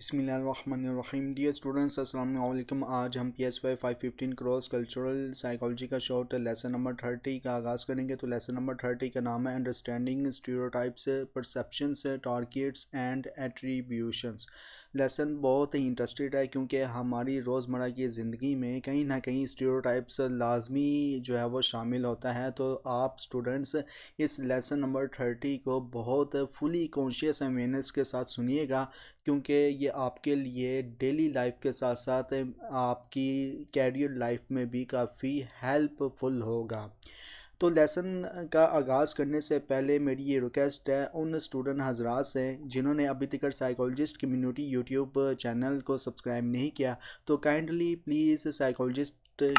बिस्मिल्लाहिर्रहमानिर्रहीम। Dear students, अस्सलाम वालेकुम। आज हम PSY 515 क्रॉस कल्चरल साइकोलॉजी का शॉर्ट लेसन नंबर 30 का आगाज़ करेंगे। तो लेसन नंबर 30 का नाम है understanding stereotypes, perceptions, targets and attributions. Lesson बहुत ही इंटरेस्टेड है क्योंकि हमारी रोज़मर्रा की ज़िंदगी में कहीं ना कहीं स्टीरियोटाइप्स लाजमी जो है वो शामिल होता है। तो आप स्टूडेंट्स इस लेसन नंबर 30 को बहुत फुली कॉन्शियस अवेयरनेस के साथ सुनिएगा, क्योंकि ये आपके लिए डेली लाइफ के साथ साथ आपकी कैरियर लाइफ में भी काफ़ी हेल्पफुल होगा। तो लेसन का आगाज़ करने से पहले मेरी ये रिक्वेस्ट है उन स्टूडेंट हजरात से जिन्होंने अभी तक साइकोलॉजिस्ट कम्युनिटी यूट्यूब चैनल को सब्सक्राइब नहीं किया, तो kindly please psychologist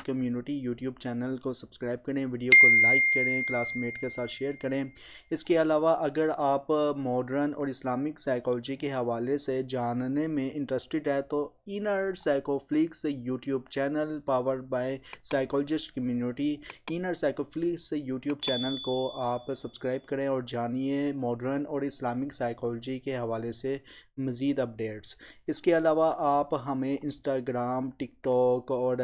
community YouTube channel को सब्सक्राइब करें, वीडियो को लाइक करें, क्लासमेट के साथ शेयर करें। इसके अलावा अगर आप मॉडर्न और इस्लामिक साइकोलॉजी के हवाले से जानने में इंटरेस्टेड है तो inner Psychoflix YouTube channel powered by psychologist community, inner Psychoflix YouTube channel को आप सब्सक्राइब करें और जानिए मॉडर्न और इस्लामिक साइकोलॉजी के हवाले से मज़ीद अपडेट्स। इसके अलावा आप हमें इंस्टाग्राम, टिकटॉक और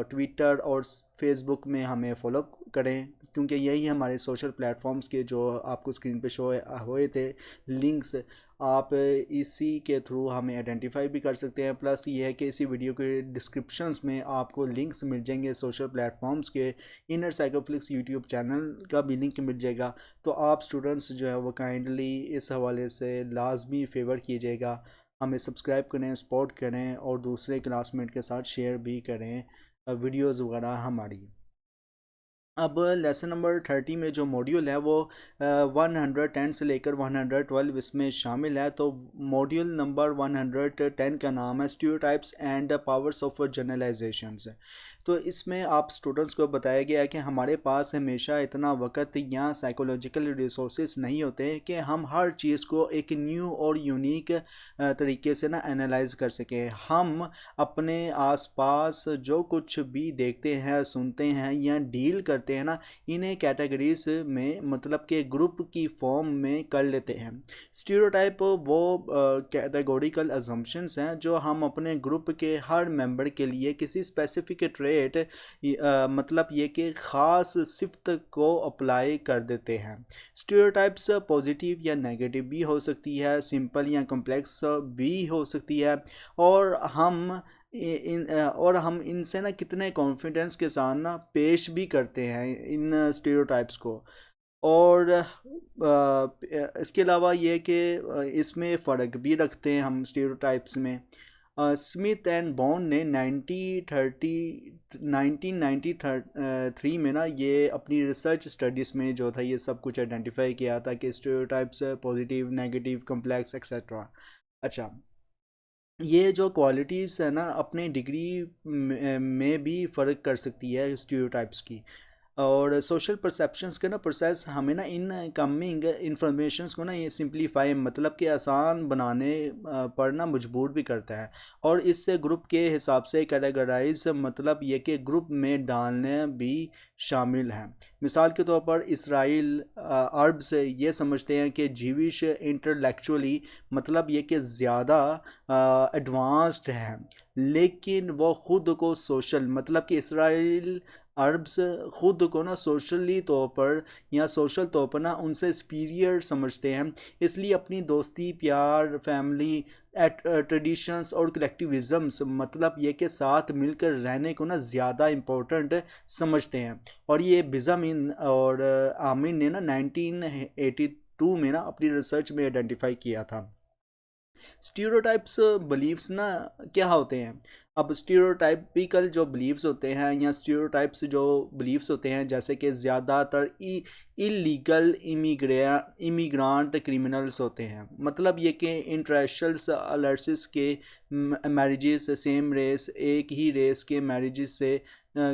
ट्विटर और फेसबुक में हमें फॉलो करें, क्योंकि यही हमारे सोशल प्लेटफॉर्म्स के जो आपको स्क्रीन पे शो हुए थे लिंक्स, आप इसी के थ्रू हमें आइडेंटिफाई भी कर सकते हैं। प्लस ये है कि इसी वीडियो के डिस्क्रिप्शंस में आपको लिंक्स मिल जाएंगे सोशल प्लेटफॉर्म्स के, इनर साइकोफ्लिक्स यूट्यूब चैनल का भी लिंक मिल जाएगा। तो आप स्टूडेंट्स जो है वो काइंडली इस हवाले से लाजमी फेवर कीजिएगा, हमें सब्सक्राइब करें, सपोर्ट करें और दूसरे क्लासमेट के साथ शेयर भी करें वीडियोज़ वगैरह हमारी। अब लेसन नंबर 30 में जो मॉड्यूल है वो 110 से लेकर 112 इसमें शामिल है। तो मॉड्यूल नंबर 110 का नाम है stereotypes and powers of generalisations. तो इसमें आप स्टूडेंट्स को बताया गया है कि हमारे पास हमेशा इतना वक्त या साइकोलॉजिकल रिसोर्सेज नहीं होते कि हम हर चीज़ को एक न्यू और यूनिक तरीके से ना एनालाइज कर सकें। हम अपने आसपास जो कुछ भी देखते हैं, सुनते हैं या डील करते हैं ना, इन्हें कैटेगरीज में मतलब के ग्रुप की फॉर्म में कर लेते हैं। स्टीरियोटाइप वो कैटेगोरिकल अजम्पशंस हैं जो हम अपने ग्रुप के हर मेंबर के लिए किसी स्पेसिफिक ट्रेट मतलब ये कि ख़ास सिफ्त को अप्लाई कर देते हैं। स्टीरियोटाइप्स पॉजिटिव या नेगेटिव भी हो सकती है, सिंपल या कॉम्प्लेक्स भी हो सकती है, और हम इनसे ना कितने कॉन्फिडेंस के साथ ना पेश भी करते हैं इन स्टीरियोटाइप्स को। और इसके अलावा ये कि इसमें फ़र्क भी रखते हैं हम स्टीरियोटाइप्स में। स्मिथ एंड बॉन्ड ने 1993 में ना ये अपनी रिसर्च स्टडीज़ में जो था ये सब कुछ आइडेंटिफाई किया था कि stereotypes positive, negative, complex etcetera. अच्छा, ये जो क्वालिटीज़ है ना अपने डिग्री में भी फ़र्क कर सकती है स्टीरियोटाइप्स की। और सोशल परसेप्शंस के ना प्रोसेस हमें ना इन कमिंग इंफॉर्मेशंस को ना ये सिंप्लीफाई मतलब कि आसान बनाने पर ना मजबूर भी करता है, और इससे ग्रुप के हिसाब से कैटेगराइज मतलब ये कि ग्रुप में डालने भी शामिल हैं। मिसाल के तौर पर इसराइल अरब्स ये समझते हैं कि जीविश इंटेलेक्चुअली मतलब ये कि ज़्यादा एडवांस्ड हैं, लेकिन वो ख़ुद को सोशल मतलब कि इसराइल अरब्स ख़ुद को ना सोशली तौर पर या सोशल तौर पर ना उनसे सुपीरियर समझते हैं, इसलिए अपनी दोस्ती, प्यार, फैमिली, ट्रेडिशंस और कलेक्टिविज़म्स मतलब ये के साथ मिलकर रहने को ना ज़्यादा इम्पोर्टेंट समझते हैं। और ये बिज़ामिन और आमिन ने ना 1982 में ना अपनी रिसर्च में आइडेंटिफाई किया था। स्टीरियोटाइप्स बिलीव्स ना क्या होते हैं। अब स्टीरियोटाइपिकल जो बिलीव्स होते हैं या स्टीरियोटाइप्स जो बिलीव्स होते हैं, जैसे कि ज़्यादातर इलीगल इमिग्रांट क्रिमिनल्स होते हैं, मतलब ये कि इंटररेशनल अलर्सिस के मैरिजेस, सेम रेस एक ही रेस के मैरिजेस से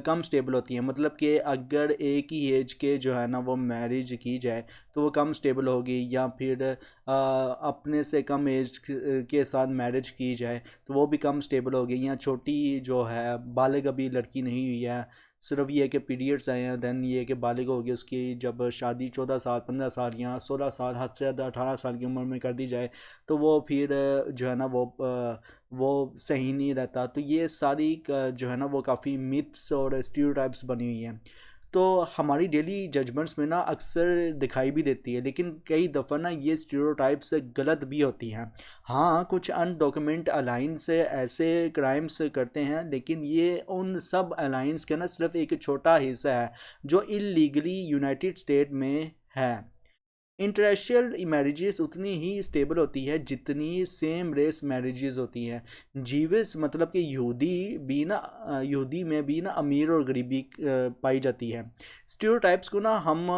कम स्टेबल होती हैं। मतलब कि अगर एक ही एज के जो है ना वो मैरिज की जाए तो वो कम स्टेबल होगी, या फिर अपने से कम एज के साथ मैरिज की जाए तो वो भी कम स्टेबल होगी, या छोटी जो है बालिग अभी लड़की नहीं हुई है सिर्फ ये कि पीरियड्स आए हैं, दैन ये कि बालिग हो गई, उसकी जब शादी 14 साल 15 साल या 16 साल हद से ज़्यादा 18 साल की उम्र में कर दी जाए तो वो फिर जो है ना वो सही नहीं रहता। तो ये सारी जो है ना वो काफ़ी मिथ्स और स्टीरियोटाइप्स बनी हुई हैं। तो हमारी डेली जजमेंट्स में ना अक्सर दिखाई भी देती है, लेकिन कई दफ़ा ना ये स्टीरियोटाइप्स गलत भी होती हैं। हाँ, कुछ अनडॉक्यूमेंट अलाइंस ऐसे क्राइम्स करते हैं, लेकिन ये उन सब अलाइंस का ना सिर्फ एक छोटा हिस्सा है जो इलीगली यूनाइटेड स्टेट में है। इंटररेशियल मैरिजेस उतनी ही स्टेबल होती है जितनी सेम रेस मैरिजेस होती हैं। जीविस मतलब कि यहूदी में भी ना अमीर और गरीबी पाई जाती है। स्टीरियोटाइप्स को ना हम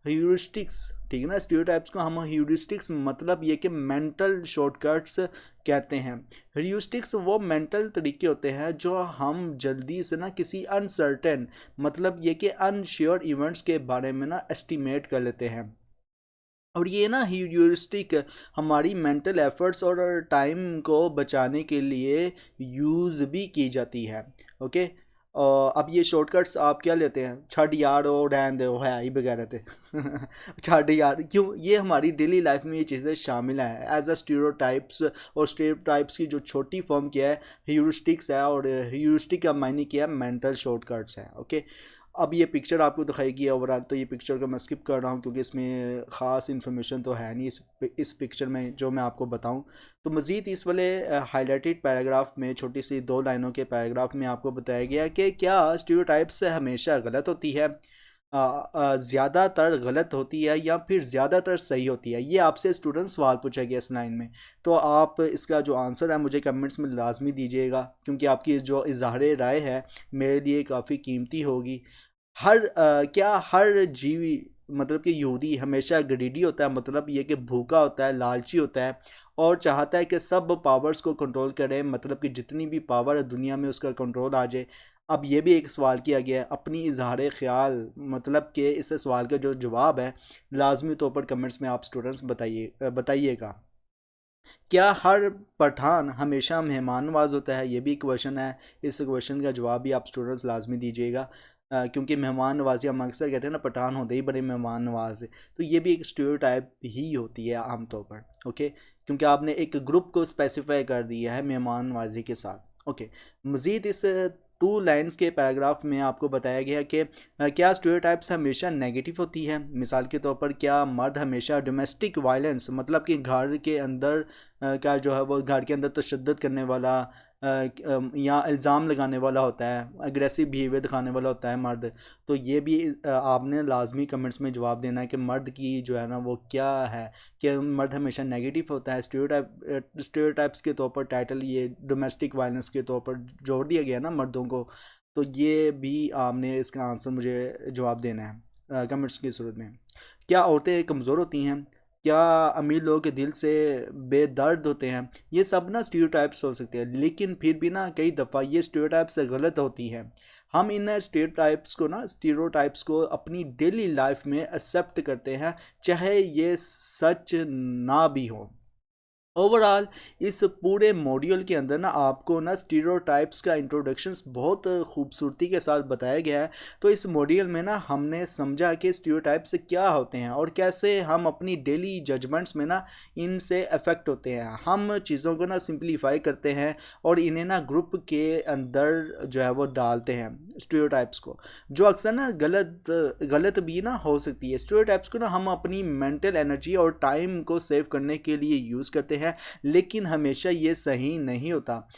ह्यूरिस्टिक्स, ठीक है ना, स्टीरियोटाइप्स को हम ह्यूरिस्टिक्स मतलब ये कि मेंटल शॉर्टकट्स कहते हैं। ह्यूरिस्टिक्स वो मेंटल तरीके होते हैं जो हम जल्दी से ना किसी अनसर्टेन मतलब ये कि अनश्योर इवेंट्स के बारे में ना एस्टिमेट कर लेते हैं। और ये ना ह्यूरिस्टिक हमारी मेंटल एफर्ट्स और टाइम को बचाने के लिए यूज़ भी की जाती है। ओके। अब ये शॉर्टकट्स आप क्या लेते हैं, छड़ यार और रहन दो है ही वगैरह थे छड़ यार क्यों, ये हमारी डेली लाइफ में ये चीज़ें शामिल हैं एज अ स्टीरियोटाइप्स। और स्टीरियोटाइप्स की जो छोटी फॉर्म क्या है, ह्यूरिस्टिक्स है, और ह्यूरिस्टिक का मायने क्या है, मेंटल शॉर्टकट्स है। ओके। अब ये पिक्चर आपको दिखाएगी ओवरऑल, तो ये पिक्चर को मैं स्किप कर रहा हूँ क्योंकि इसमें ख़ास इन्फॉर्मेशन तो है नहीं इस पिक्चर में जो मैं आपको बताऊँ। तो मज़ीद इस वाले हाईलाइटेड पैराग्राफ में छोटी सी 2 लाइनों के पैराग्राफ में आपको बताया गया कि क्या स्टीरियोटाइप्स हमेशा गलत होती है, ज़्यादातर गलत होती है या फिर ज़्यादातर सही होती है। ये आपसे स्टूडेंट सवाल पूछा गया इस लाइन में। तो आप इसका जो आंसर है मुझे कमेंट्स में लाजमी दीजिएगा, क्योंकि आपकी जो इज़हार राय है मेरे लिए काफ़ी कीमती होगी। क्या हर जीवी मतलब कि यहूदी हमेशा ग्रीडी होता है, मतलब ये कि भूखा होता है, लालची होता है और चाहता है कि सब पावर्स को कंट्रोल करे, मतलब कि जितनी भी पावर है दुनिया में उसका कंट्रोल आ जाए। अब ये भी एक सवाल किया गया है, अपनी इजहार ख्याल मतलब कि इस सवाल का जो जवाब है लाजमी तौर पर कमेंट्स में आप स्टूडेंट्स बताइएगा। क्या हर पठान हमेशा मेहमान नवाज होता है, ये भी क्वेश्चन है। इस क्वेश्चन का जवाब भी आप स्टूडेंट्स लाजमी दीजिएगा, क्योंकि मेहमान नवाजी हम अक्सर कहते हैं ना, पठान होते ही बड़े मेहमान नवाज है, तो ये भी एक स्टीरियोटाइप ही होती है आमतौर पर। ओके, क्योंकि आपने एक ग्रुप को स्पेसिफाई कर दिया है मेहमान नवाजी के साथ। ओके। मज़ीद इस 2 लाइन्स के पैराग्राफ में आपको बताया गया कि क्या स्टीरियोटाइप्स हमेशा नेगेटिव होती है। मिसाल के तौर पर क्या मर्द हमेशा डोमेस्टिक वायलेंस मतलब कि घर के अंदर का जो है वो घर के अंदर तशद्दुद करने वाला या इल्ज़ाम लगाने वाला होता है, अग्रेसिव बिहेवियर दिखाने वाला होता है मर्द। तो ये भी आपने लाजमी कमेंट्स में जवाब देना है कि मर्द की जो है ना वो क्या है, कि मर्द हमेशा नेगेटिव होता है। स्टीरियोटाइप्स के तौर पर टाइटल ये डोमेस्टिक वायलेंस के तौर पर जोड़ दिया गया ना मर्दों को, तो ये भी आपने इसका आंसर मुझे जवाब देना है कमेंट्स की सूरत में। क्या औरतें कमज़ोर होती हैं, क्या अमीर लोगों के दिल से बेदर्द होते हैं, ये सब ना स्टीरियोटाइप्स हो सकते हैं, लेकिन फिर भी ना कई दफ़ा ये स्टीरियोटाइप्स गलत होती हैं। हम इन स्टीरियोटाइप्स को अपनी डेली लाइफ में एक्सेप्ट करते हैं चाहे ये सच ना भी हो। ओवरऑल इस पूरे मॉड्यूल के अंदर ना आपको ना स्टीरियोटाइप्स का इंट्रोडक्शंस बहुत खूबसूरती के साथ बताया गया है। तो इस मॉड्यूल में ना हमने समझा कि स्टीरियोटाइप्स क्या होते हैं और कैसे हम अपनी डेली जजमेंट्स में ना इनसे अफेक्ट होते हैं। हम चीज़ों को ना सिंप्लीफाई करते हैं और इन्हें ना ग्रुप के अंदर जो है वो डालते हैं स्टीरियोटाइप्स को, जो अक्सर ना गलत भी ना हो सकती है। स्टीरियोटाइप्स को ना हम अपनी मेंटल एनर्जी और टाइम को सेव करने के लिए यूज़ करते हैं, लेकिन हमेशा ये सही नहीं होता।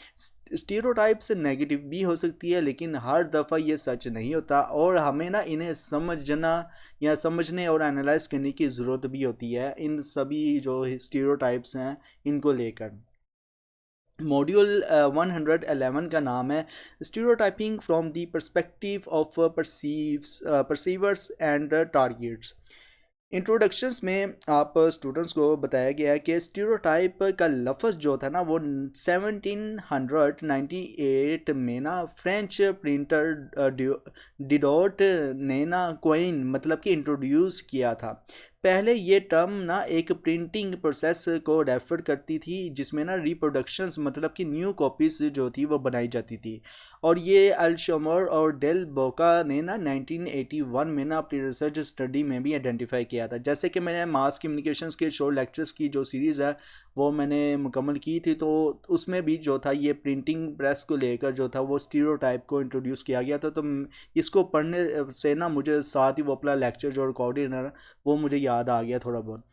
स्टीरियोटाइप से नेगेटिव भी हो सकती है, लेकिन हर दफ़ा ये सच नहीं होता और हमें ना इन्हें समझना या समझने और एनालाइज करने की ज़रूरत भी होती है इन सभी जो स्टीरियोटाइप्स हैं इनको लेकर। मॉड्यूल 111 का नाम है stereotyping from the perspective of perceivers and targets. Introductions में आप स्टूडेंट्स को बताया गया है कि स्टीरियोटाइप का लफ्ज़ जो था ना वो 1798 में ना फ्रेंच प्रिंटर डिडोट ने ना कोइन मतलब कि इंट्रोड्यूस किया था। पहले ये टर्म ना एक प्रिंटिंग प्रोसेस को रेफर करती थी जिसमें ना रिप्रोडक्शंस मतलब कि न्यू कॉपीज जो थी वो बनाई जाती थी। और ये अल्शमर और डेल बोका ने ना 1981 में ना अपनी रिसर्च स्टडी में भी आइडेंटिफाई किया था। जैसे कि मैंने मास कम्युनिकेशंस के शॉर्ट लेक्चर्स की जो सीरीज़ है वो मैंने मुकम्मल की थी, तो उसमें भी जो था ये प्रिंटिंग प्रेस को लेकर जो था वो स्टीरियोटाइप को इंट्रोड्यूस किया गया था। तो इसको पढ़ने से ना मुझे साथ ही वो अपना लेक्चर जो रिकॉर्डेड है वो मुझे याद आ गया थोड़ा बहुत।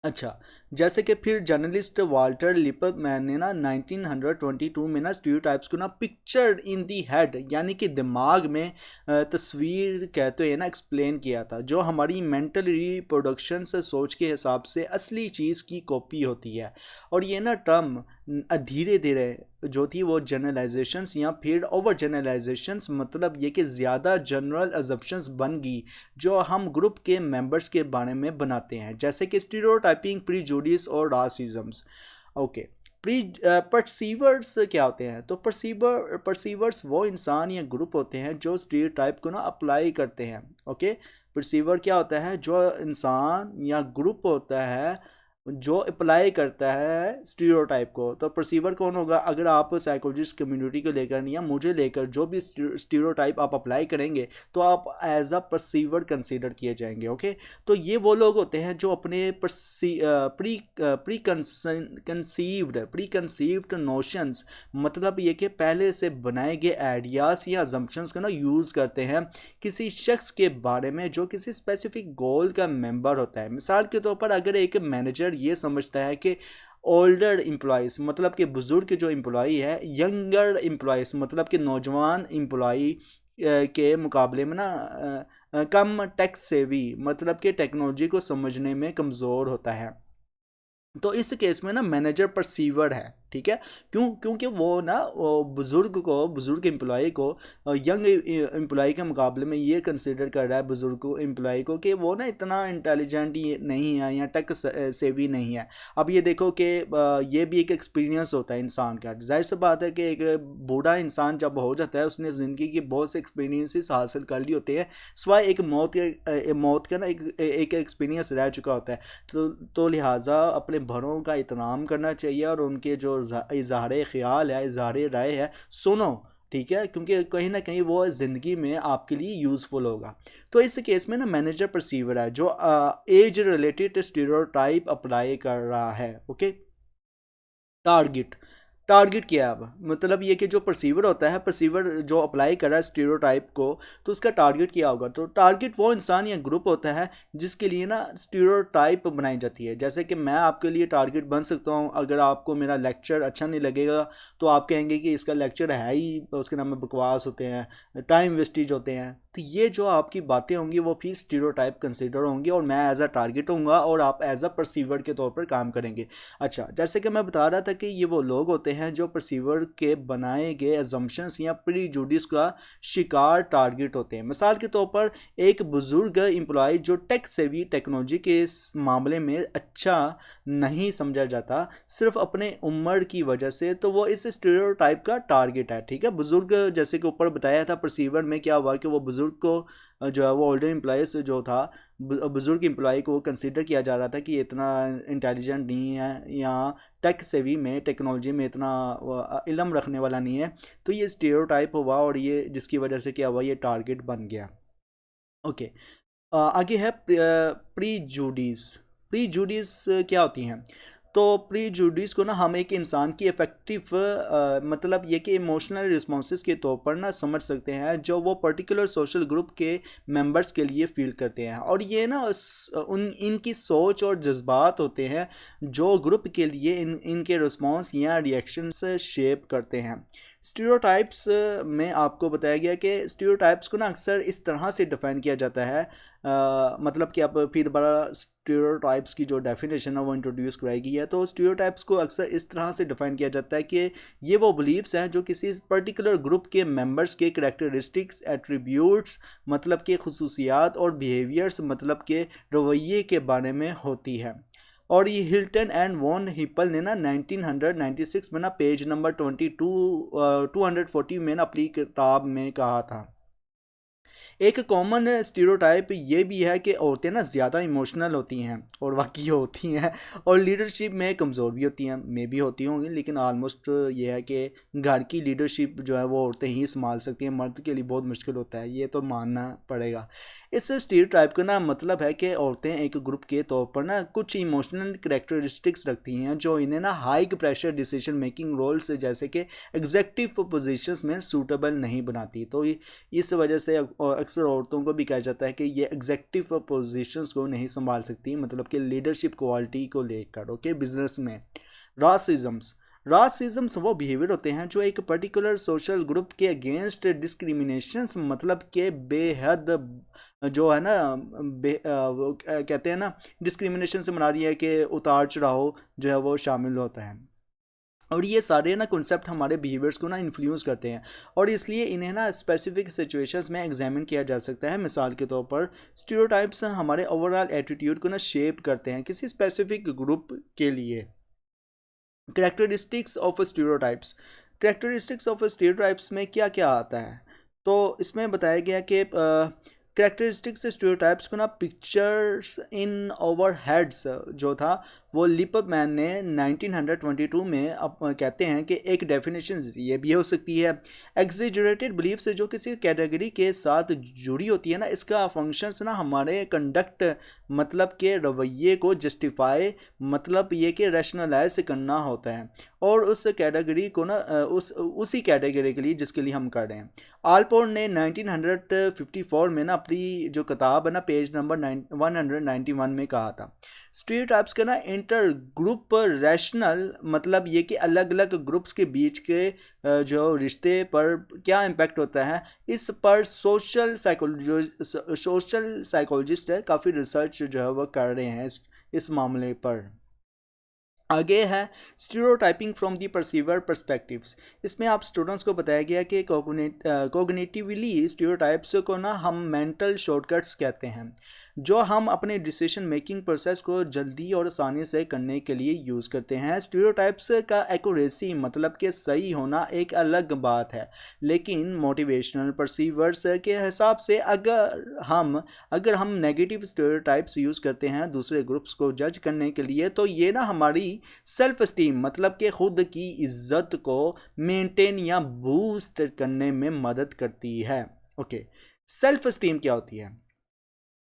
अच्छा, जैसे कि फिर जर्नलिस्ट वाल्टर लिपमैन ने ना 1922 में ना स्टीरियोटाइप्स को ना पिक्चर इन दी हेड यानी कि दिमाग में तस्वीर कहते हैं ना एक्सप्लेन किया था, जो हमारी मेंटल रिप्रोडक्शन से सोच के हिसाब से असली चीज़ की कॉपी होती है। और ये ना टर्म धीरे धीरे जो थी वो जनरलाइजेशंस या फिर ओवर जनरलाइजेशंस मतलब ये कि ज़्यादा जनरल अजम्पशंस बन गई जो हम ग्रुप के मेंबर्स के बारे में बनाते हैं, जैसे कि स्टीरियोटाइपिंग, प्रीजुडिस और रासिज्म्स। ओके, प्री परसीवर्स क्या होते हैं? तो परसीवर्स वो इंसान या ग्रुप होते हैं जो स्टीरियोटाइप को ना अप्लाई करते हैं। ओके, परसीवर क्या होता है? जो इंसान या ग्रुप होता है जो अप्लाई करता है स्टीरियोटाइप को। तो परसीवर कौन होगा? अगर आप साइकोलॉजिस्ट कम्युनिटी को लेकर या मुझे लेकर जो भी स्टीरियोटाइप आप अप्लाई करेंगे तो आप एज अ परसीवर कंसीडर किए जाएंगे। ओके, तो ये वो लोग होते हैं जो अपने प्री कंसीव्ड नोशंस मतलब ये कि पहले से बनाए गए आइडियाज़ या अजम्पशंस को ना यूज़ करते हैं किसी शख्स के बारे में जो किसी स्पेसिफिक गोल का मेंबर होता है। मिसाल के तौर पर अगर एक मैनेजर ये समझता है कि ओल्डर एम्प्लॉयज़ मतलब कि बुज़ुर्ग जो एम्प्लॉई है यंगर एम्प्लॉयज़ मतलब कि नौजवान एम्प्लॉई के मुकाबले में ना कम टेक सेवी मतलब कि टेक्नोलॉजी को समझने में कमज़ोर होता है। तो इस केस में ना मैनेजर परसीवर है। ठीक है, क्योंकि वो ना बुज़ुर्ग एम्प्लॉय को यंग एम्प्लॉय के मुकाबले में ये कंसिडर कर रहा है बुज़ुर्ग एम्प्लॉय को कि वो ना इतना इंटेलिजेंट नहीं है या टेक सेवी नहीं है। अब ये देखो कि ये भी एक एक्सपीरियंस होता है इंसान का। जाहिर सी बात है कि एक बूढ़ा इंसान जब हो जाता है उसने ज़िंदगी की बहुत से एक्सपीरियंसेस हासिल कर लिए होते हैं, सिवाय एक मौत का ना एक एक्सपीरियंस रह चुका होता है। तो लिहाजा अपने बड़ों का एहतराम करना चाहिए और उनके जो इजहार ख्याल है, इजहार राय है, सुनो। ठीक है, क्योंकि कहीं ना कहीं वो ज़िंदगी में आपके लिए यूज़फुल होगा। तो इस केस में ना मैनेजर परसीवर है जो एज रिलेटेड स्टीरियोटाइप अप्लाई कर रहा है। ओके, टारगेट टारगेट क्या है? अब मतलब ये कि जो परसीवर होता है, परसीवर जो अप्लाई कर रहा है स्टीरियोटाइप को, तो उसका टारगेट क्या होगा? तो टारगेट वो इंसान या ग्रुप होता है जिसके लिए ना स्टीरियोटाइप बनाई जाती है। जैसे कि मैं आपके लिए टारगेट बन सकता हूँ। अगर आपको मेरा लेक्चर अच्छा नहीं लगेगा तो आप कहेंगे कि इसका लेक्चर है ही, उसके नाम में बकवास होते हैं, टाइम वेस्टेज होते हैं। तो ये जो आपकी बातें होंगी वो फिर स्टीरियोटाइप कंसिडर होंगी और मैं एज अ टारगेट होऊंगा और आप एज अ परसीवर के तौर पर काम करेंगे। अच्छा, जैसे कि मैं बता रहा था कि ये वो लोग होते हैं जो परसीवर के बनाए गए अजम्पशंस या प्रीजुडिस का शिकार टारगेट होते हैं। मिसाल के तौर पर एक बुजुर्ग एम्प्लॉय जो टेक सेवी टेक्नोलॉजी के इस मामले में अच्छा नहीं समझा जाता सिर्फ अपने उम्र की वजह से, तो वो इस स्टीरियोटाइप का टारगेट है। ठीक है, बुजुर्ग जैसे कि ऊपर बताया था परसीवर में क्या हुआ कि वो बुजुर्ग को जो है वो ओल्डर एम्प्लॉयज़ जो था बुज़ुर्ग एम्प्लॉय को कंसीडर किया जा रहा था कि इतना इंटेलिजेंट नहीं है या टेक सेवी में टेक्नोलॉजी में इतना इल्म रखने वाला नहीं है। तो ये स्टीरियोटाइप हुआ और ये जिसकी वजह से क्या हुआ, ये टारगेट बन गया। ओके, आगे है प्रीजुडिस। प्रीजुडिस क्या होती हैं? तो प्रीजुडिस को ना हम एक इंसान की इफ़ेक्टिव मतलब ये कि इमोशनल रिस्पॉन्सेस के तौर पर ना समझ सकते हैं जो वो पर्टिकुलर सोशल ग्रुप के मेंबर्स के लिए फील करते हैं। और ये ना इनकी सोच और जज्बात होते हैं जो ग्रुप के लिए इनके रिस्पॉन्स या रिएक्शंस शेप करते हैं। स्टीरियोटाइप्स में आपको बताया गया कि स्टीरियोटाइप्स को ना अक्सर इस तरह से डिफाइन किया जाता है, मतलब कि अब फिर बड़ा स्टीरियोटाइप्स की जो डेफिनेशन है वो इंट्रोड्यूस कराई गई है। तो स्टीरियोटाइप्स को अक्सर इस तरह से डिफाइन किया जाता है कि ये वो बिलीव्स हैं जो किसी पर्टिकुलर ग्रुप के मेंबर्स के करैक्टरिस्टिक्स, एट्रीब्यूट्स मतलब के खुसूसियात और बिहेवियर्स मतलब के रवैये के बारे में होती है। और ये हिल्टन एंड वॉन हिपल ने ना 1996 में ना पेज नंबर 240 में ना अपनी किताब में कहा था एक कॉमन स्टीरियोटाइप ये भी है कि औरतें ना ज़्यादा इमोशनल होती हैं, और वाकई होती हैं, और लीडरशिप में कमज़ोर भी होती हैं। मे भी होती होंगी, लेकिन आलमोस्ट ये है कि घर की लीडरशिप जो है वो औरतें ही संभाल सकती हैं, मर्द के लिए बहुत मुश्किल होता है, ये तो मानना पड़ेगा। इस स्टीरियोटाइप का ना मतलब है कि औरतें एक ग्रुप के तौर पर ना कुछ इमोशनल करेक्टरिस्टिक्स रखती हैं जो इन्हें ना high pressure decision making roles जैसे कि एग्जेक्टिव पोजीशंस में सूटेबल नहीं बनाती। तो इस वजह से अक्सर औरतों को भी कहा जाता है कि ये एग्जेक्टिव पोजीशंस को नहीं संभाल सकती, मतलब कि लीडरशिप क्वालिटी को लेकर। ओके, बिजनेस में रासिज्म्स वो बिहेवियर होते हैं जो एक पर्टिकुलर सोशल ग्रुप के अगेंस्ट डिस्क्रिमिनेशंस, मतलब के बेहद जो है ना वो कहते हैं ना, डिस्क्रिमिनेशन से मना रही है कि उतार चढ़ाव जो है वो शामिल होता है। और ये सारे ना कॉन्सेप्ट हमारे बिहेवियर्स को ना इन्फ्लुएंस करते हैं, और इसलिए इन्हें ना स्पेसिफिक सिचुएशंस में एग्जामिन किया जा सकता है। मिसाल के तौर पर स्टीरियोटाइप्स हमारे ओवरऑल एटीट्यूड को ना शेप करते हैं किसी स्पेसिफिक ग्रुप के लिए। कैरेक्टरिस्टिक्स ऑफ स्टीरियोटाइप्स में क्या क्या आता है, तो इसमें बताया गया कि कैरेक्टरिस्टिक्स स्टीरियोटाइप्स को ना पिक्चर्स इन ओवर हेड्स जो था वो लिपमैन ने 1922 में कहते हैं कि एक डेफिनेशन ये भी हो सकती है। एग्जेजरेटेड बिलीफ्स जो किसी कैटेगरी के साथ जुड़ी होती है ना, इसका फंक्शंस ना हमारे कंडक्ट मतलब के रवैये को जस्टिफाई, मतलब ये कि रैशनलाइज करना होता है, और उस कैटेगरी को ना उसी कैटेगरी के लिए जिसके लिए हम कर रहे हैं। आलपोर्ट ने 1954 में ना अपनी जो किताब है ना पेज नंबर 191 में कहा था, स्टीरियोटाइप्स का ना इंटर ग्रुप रैशनल, मतलब ये कि अलग अलग ग्रुप्स के बीच के जो रिश्ते पर क्या इम्पैक्ट होता है, इस पर सोशल साइकोलॉजिस्ट है काफ़ी रिसर्च जो है वह कर रहे हैं इस मामले पर। आगे है stereotyping from the perceiver perspectives. इसमें आप स्टूडेंट्स को बताया गया कि कोग्निटिवली स्टीरियोटाइप्स को ना हम मेंटल शॉर्टकट्स कहते हैं जो हम अपने डिसीजन मेकिंग प्रोसेस को जल्दी और आसानी से करने के लिए यूज़ करते हैं। स्टीरियोटाइप्स का एक्यूरेसी मतलब कि सही होना एक अलग बात है, लेकिन मोटिवेशनल परसीवर्स के हिसाब से अगर हम नेगेटिव स्टीरियोटाइप्स यूज़ करते हैं दूसरे ग्रुप्स को जज करने के लिए, तो ये ना हमारी सेल्फ स्टीम मतलब कि खुद की इज्जत को मेंटेन या बूस्ट करने में मदद करती है। ओके, सेल्फ स्टीम क्या होती है?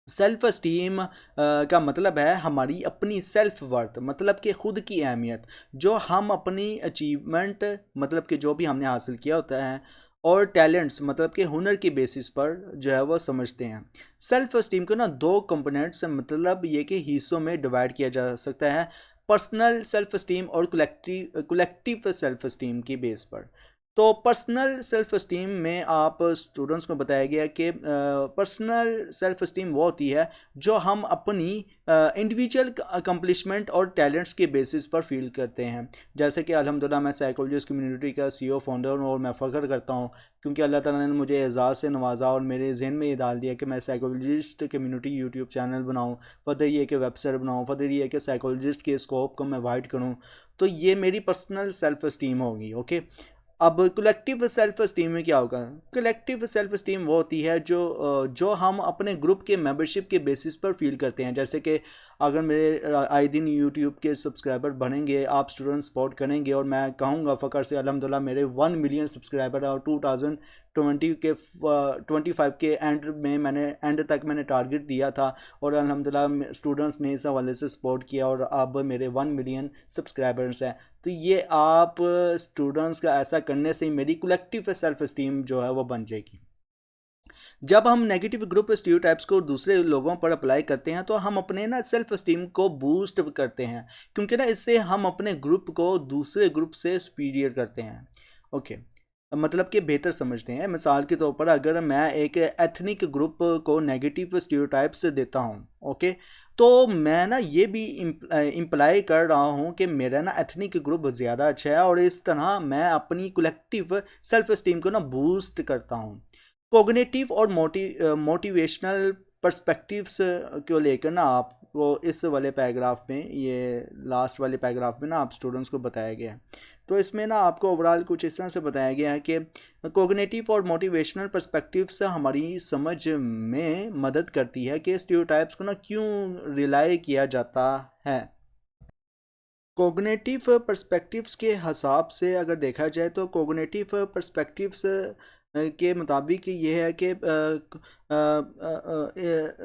सेल्फ स्टीम का मतलब है हमारी अपनी सेल्फ वर्थ, मतलब कि खुद की अहमियत, जो हम अपनी अचीवमेंट मतलब कि जो भी हमने हासिल किया होता है, और टैलेंट्स मतलब कि हुनर की बेसिस पर जो है वो समझते हैं। सेल्फ स्टीम को ना दो कंपोनेंट्स मतलब ये कि हिस्सों में डिवाइड किया जा सकता है, पर्सनल सेल्फ स्टीम और कलेक्टिव सेल्फ स्टीम की बेस पर। तो पर्सनल सेल्फ स्टीम में आप स्टूडेंट्स को बताया गया कि पर्सनल सेल्फ स्टीम वो होती है जो हम अपनी इंडिविजुअल अकम्पलिशमेंट और टैलेंट्स के बेसिस पर फील करते हैं। जैसे कि अल्हम्दुलिल्लाह मैं साइकोलॉजिस्ट कम्युनिटी का CEO फाउंडर हूँ, और मैं फ़ख्र करता हूँ क्योंकि अल्लाह ताला ने मुझे एजाज़ से नवाजा और मेरे जहन में ये डाल दिया कि मैं साइकोलॉजिस्ट कम्युनिटी यूट्यूब चैनल बनाऊँ, फर्दर ये कि वेबसाइट बनाऊँ, फर्दर ये कि साइकोलॉजिस्ट के स्कोप को मैं वाइड करूँ। तो ये मेरी पर्सनल सेल्फ स्टीम होगी। ओके, अब कलेक्टिव सेल्फ स्टीम में क्या होगा? कलेक्टिव सेल्फ स्टीम वो होती है जो हम अपने ग्रुप के मेंबरशिप के बेसिस पर फील करते हैं। जैसे कि अगर मेरे आए दिन यूट्यूब के सब्सक्राइबर बढ़ेंगे, आप स्टूडेंट सपोर्ट करेंगे, और मैं कहूँगा फ़ख्र से अल्हम्दुलिल्लाह मेरे 1 मिलियन सब्सक्राइबर और 2025 के एंड तक मैंने टारगेट दिया था, और अल्हम्दुलिल्लाह स्टूडेंट्स ने इस हवाले से सपोर्ट किया, और अब मेरे 1 मिलियन सब्सक्राइबर्स हैं। तो ये आप स्टूडेंट्स का ऐसा करने से मेरी कलेक्टिव सेल्फ स्टीम जो है वो बन जाएगी। जब हम नेगेटिव ग्रुप स्टीरियोटाइप्स को दूसरे लोगों पर अप्लाई करते हैं तो हम अपने ना सेल्फ स्टीम को बूस्ट करते हैं, क्योंकि ना इससे हम अपने ग्रुप को दूसरे ग्रुप से सुपीरियर करते हैं। ओके, मतलब कि बेहतर समझते हैं। मिसाल के तौर पर अगर मैं एक एथनिक ग्रुप को नेगेटिव स्टीरियोटाइप्स देता हूँ, ओके, तो मैं ना ये भी इम्प्लाई कर रहा हूँ कि मेरा ना एथनिक ग्रुप ज़्यादा अच्छा है, और इस तरह मैं अपनी कलेक्टिव सेल्फ स्टीम को ना बूस्ट करता हूँ। कोग्निटिव और मोटिवेशनल पर्सपेक्टिव्स को लेकर ना आप आपको इस वाले पैराग्राफ में, ये लास्ट वाले पैराग्राफ में ना आप स्टूडेंट्स को बताया गया है। तो इसमें ना आपको ओवरऑल कुछ इस तरह से बताया गया है कि कोग्निटिव और मोटिवेशनल पर्सपेक्टिव से हमारी समझ में मदद करती है कि स्टीरियोटाइप्स को ना क्यों रिलाई किया जाता है। कोग्निटिव पर्सपेक्टिव्स के हिसाब से अगर देखा जाए तो कोग्निटिव पर्सपेक्टिव्स के मुताबिक ये है कि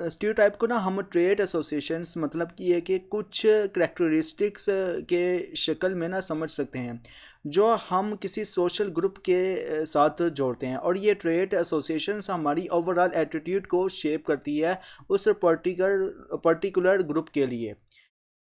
स्टीरियोटाइप को ना हम ट्रेड एसोसिएशंस, मतलब कि ये कि कुछ करेक्टरिस्टिक्स के शक्ल में ना समझ सकते हैं जो हम किसी सोशल ग्रुप के साथ जोड़ते हैं, और ये ट्रेड एसोसिएशंस हमारी ओवरऑल एटीट्यूड को शेप करती है उस पर्टिकुलर ग्रुप के लिए।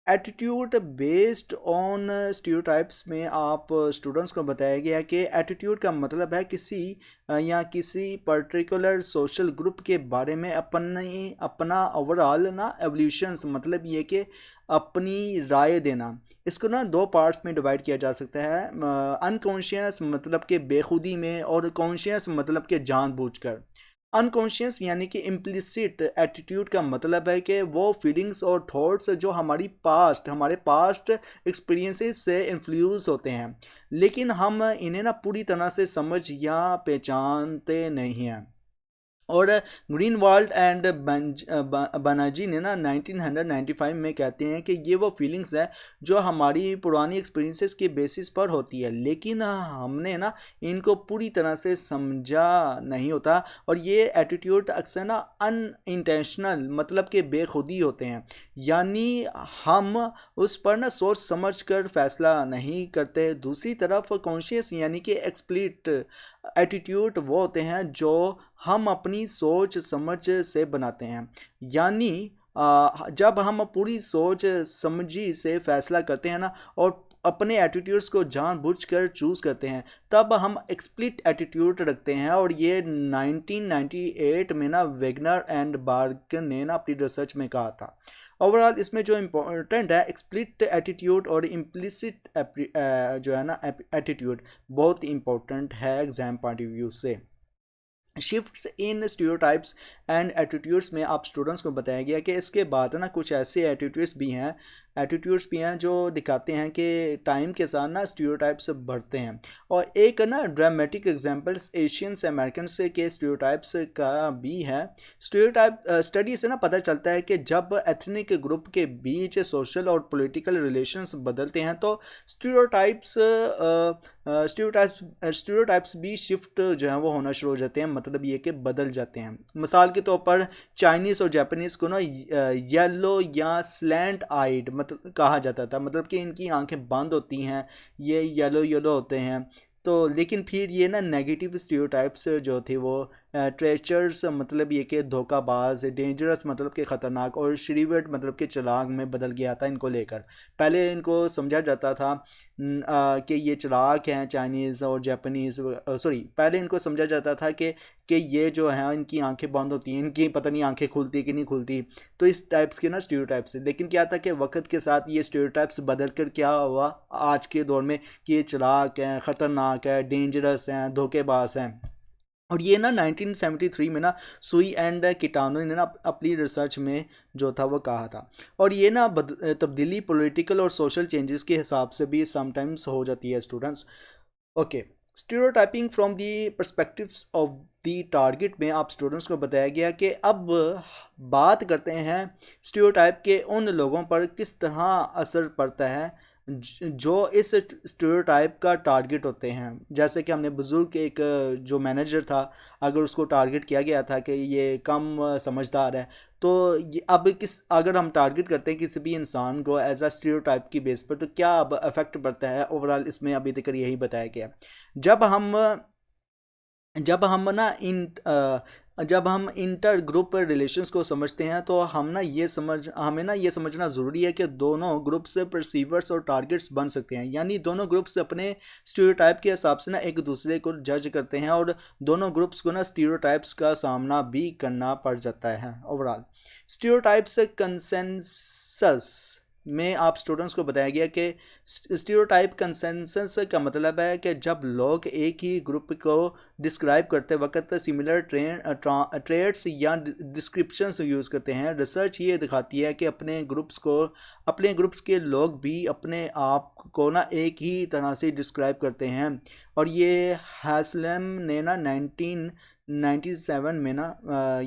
एटीट्यूड बेस्ड ऑन स्टीरियोटाइप्स में आप स्टूडेंट्स को बताया गया कि एटीट्यूड का मतलब है किसी या किसी पर्टिकुलर सोशल ग्रुप के बारे में अपना ओवरऑल ना एवोल्यूशंस, मतलब ये कि अपनी राय देना। इसको ना दो पार्ट्स में डिवाइड किया जा सकता है, अनकॉन्शियस मतलब कि बेखुदी में, और कॉन्शियस मतलब कि जानबूझकर। अनकॉन्शियस यानी कि इम्प्लिसिट एटीट्यूड का मतलब है कि वो फीलिंग्स और थॉट्स जो हमारे पास्ट एक्सपीरियंसेस से इन्फ्लुएंस होते हैं, लेकिन हम इन्हें ना पूरी तरह से समझ या पहचानते नहीं हैं। और ग्रीनवाल्ड एंड बनर्जी ने ना 1995 में कहते हैं कि ये वो फीलिंग्स है जो हमारी पुरानी एक्सपीरियंसेस के बेसिस पर होती है, लेकिन हमने ना इनको पूरी तरह से समझा नहीं होता, और ये एटीट्यूड अक्सर ना अनइंटेंशनल मतलब कि बेखुदी होते हैं, यानी हम उस पर ना सोच समझ कर फैसला नहीं करते। दूसरी तरफ कॉन्शियस यानी कि एक्सप्लिट एटीट्यूड वो होते हैं जो हम अपनी सोच समझ से बनाते हैं, यानी जब हम पूरी सोच समझी से फैसला करते हैं ना, और अपने एटीट्यूड्स को जानबूझकर चूज़ करते हैं, तब हम एक्सप्लिट एटीट्यूड रखते हैं। और ये 1998 में ना वेगनर एंड बार्गन ने ना अपनी रिसर्च में कहा था। ओवरऑल इसमें जो इम्पोर्टेंट है, एक्सप्लिट एटीट्यूड और इम्प्लिसिट जो है ना एटीट्यूड बहुत इंपॉर्टेंट है एग्जाम पॉइंट ऑफ व्यू से। Shifts in stereotypes and attitudes में आप स्टूडेंट्स को बताया गया कि इसके बाद ना कुछ ऐसे एटीट्यूड्स भी हैं जो दिखाते हैं कि टाइम के साथ ना स्टीरियोटाइप्स बढ़ते हैं। और एक ना ड्रामेटिक एग्जांपल्स एशियंस अमेरिकन्स के स्टीरियोटाइप्स का भी है। स्टीरियोटाइप स्टडी से ना पता चलता है कि जब एथनिक ग्रुप के बीच सोशल और पॉलिटिकल रिलेशंस बदलते हैं तो स्टीरियोटाइप्स भी शिफ्ट जो है वो होना शुरू हो जाते हैं, मतलब ये कि बदल जाते हैं। मिसाल के तौर पर चाइनीज़ और जापानीज़ को ना येलो या स्लैंट आइड मतलब कहा जाता था, मतलब कि इनकी आंखें बंद होती हैं, ये येलो होते हैं। तो लेकिन फिर ये ना नेगेटिव स्टीरियोटाइप्स जो थे वो ट्रेचर्स मतलब ये कि धोखाबाज, डेंजरस मतलब कि ख़तरनाक, और श्रीवर्ड मतलब कि चालाक में बदल गया था इनको लेकर। पहले इनको समझा जाता था कि ये चालाक हैं चाइनीज़ और जापानीज़, पहले इनको समझा जाता था कि ये जो है इनकी आंखें बंद होती हैं, इनकी पता नहीं आंखें खुलती कि नहीं खुलती, तो इस टाइप्स के ना स्टीरियोटाइप्स। लेकिन क्या था कि वक्त के साथ ये स्टीरियोटाइप्स बदल कर क्या हुआ आज के दौर में कि ये चालाक हैं, ख़तरनाक है, डेंजरस हैं, धोखेबाज हैं। और ये ना 1973 में ना सुई एंड किटानो ने ना अपनी रिसर्च में जो था वो कहा था। और ये ना तब्दीली पॉलिटिकल और सोशल चेंजेस के हिसाब से भी समटाइम्स हो जाती है students. Okay, stereotyping from the perspectives of the target में आप स्टूडेंट्स को बताया गया कि अब बात करते हैं स्टीरियोटाइप के उन लोगों पर किस तरह असर पड़ता है जो इस स्टीरियोटाइप का टारगेट होते हैं। जैसे कि हमने बुज़ुर्ग एक जो मैनेजर था, अगर उसको टारगेट किया गया था कि ये कम समझदार है, तो ये अब अगर हम टारगेट करते हैं किसी भी इंसान को एज अ स्टीरियोटाइप की बेस पर, तो क्या अब अफेक्ट पड़ता है ओवरऑल, इसमें अभी तक यही बताया गया। जब हम जब हम ना इन जब हम इंटर ग्रुप रिलेशंस को समझते हैं तो हमें ना ये समझना ज़रूरी है कि दोनों ग्रुप्स परसीवर्स और टारगेट्स बन सकते हैं, यानी दोनों ग्रुप्स अपने स्टीरियोटाइप के हिसाब से ना एक दूसरे को जज करते हैं, और दोनों ग्रुप्स को ना स्टीरियोटाइप्स का सामना भी करना पड़ जाता है। ओवरऑल स्टीरियोटाइप्स कंसेंसस में आप स्टूडेंट्स को बताया गया कि स्टीरियोटाइप कंसेंसस का मतलब है कि जब लोग एक ही ग्रुप को डिस्क्राइब करते वक्त सिमिलर ट्रेड्स या डिस्क्रिप्शंस यूज़ करते हैं। रिसर्च ये दिखाती है कि अपने ग्रुप्स के लोग भी अपने आप को ना एक ही तरह से डिस्क्राइब करते हैं। और ये हैस्लम ने ना 1997 में ना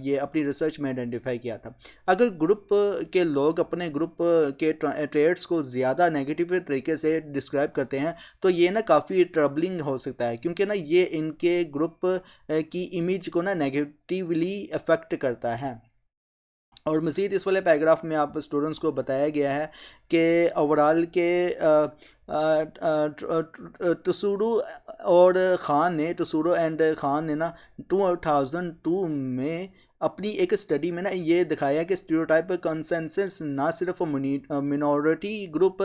ये अपनी रिसर्च में आइडेंटिफाई किया था। अगर ग्रुप के लोग अपने ग्रुप के ट्रेड्स को ज़्यादा नेगेटिव तरीके से डिस्क्राइब करते हैं तो ये ना काफ़ी ट्रबलिंग हो सकता है, क्योंकि ना ये इनके ग्रुप की इमेज को ना नेगेटिवली अफेक्ट करता है। और मज़ीद इस वाले पैराग्राफ में आप स्टूडेंट्स को बताया गया है कि ओवरऑल के टसूडो एंड खान ने ना 2002 में अपनी एक स्टडी में ना ये दिखाया कि स्टीरियोटाइप कंसेंसस ना सिर्फ मिनॉरिटी ग्रुप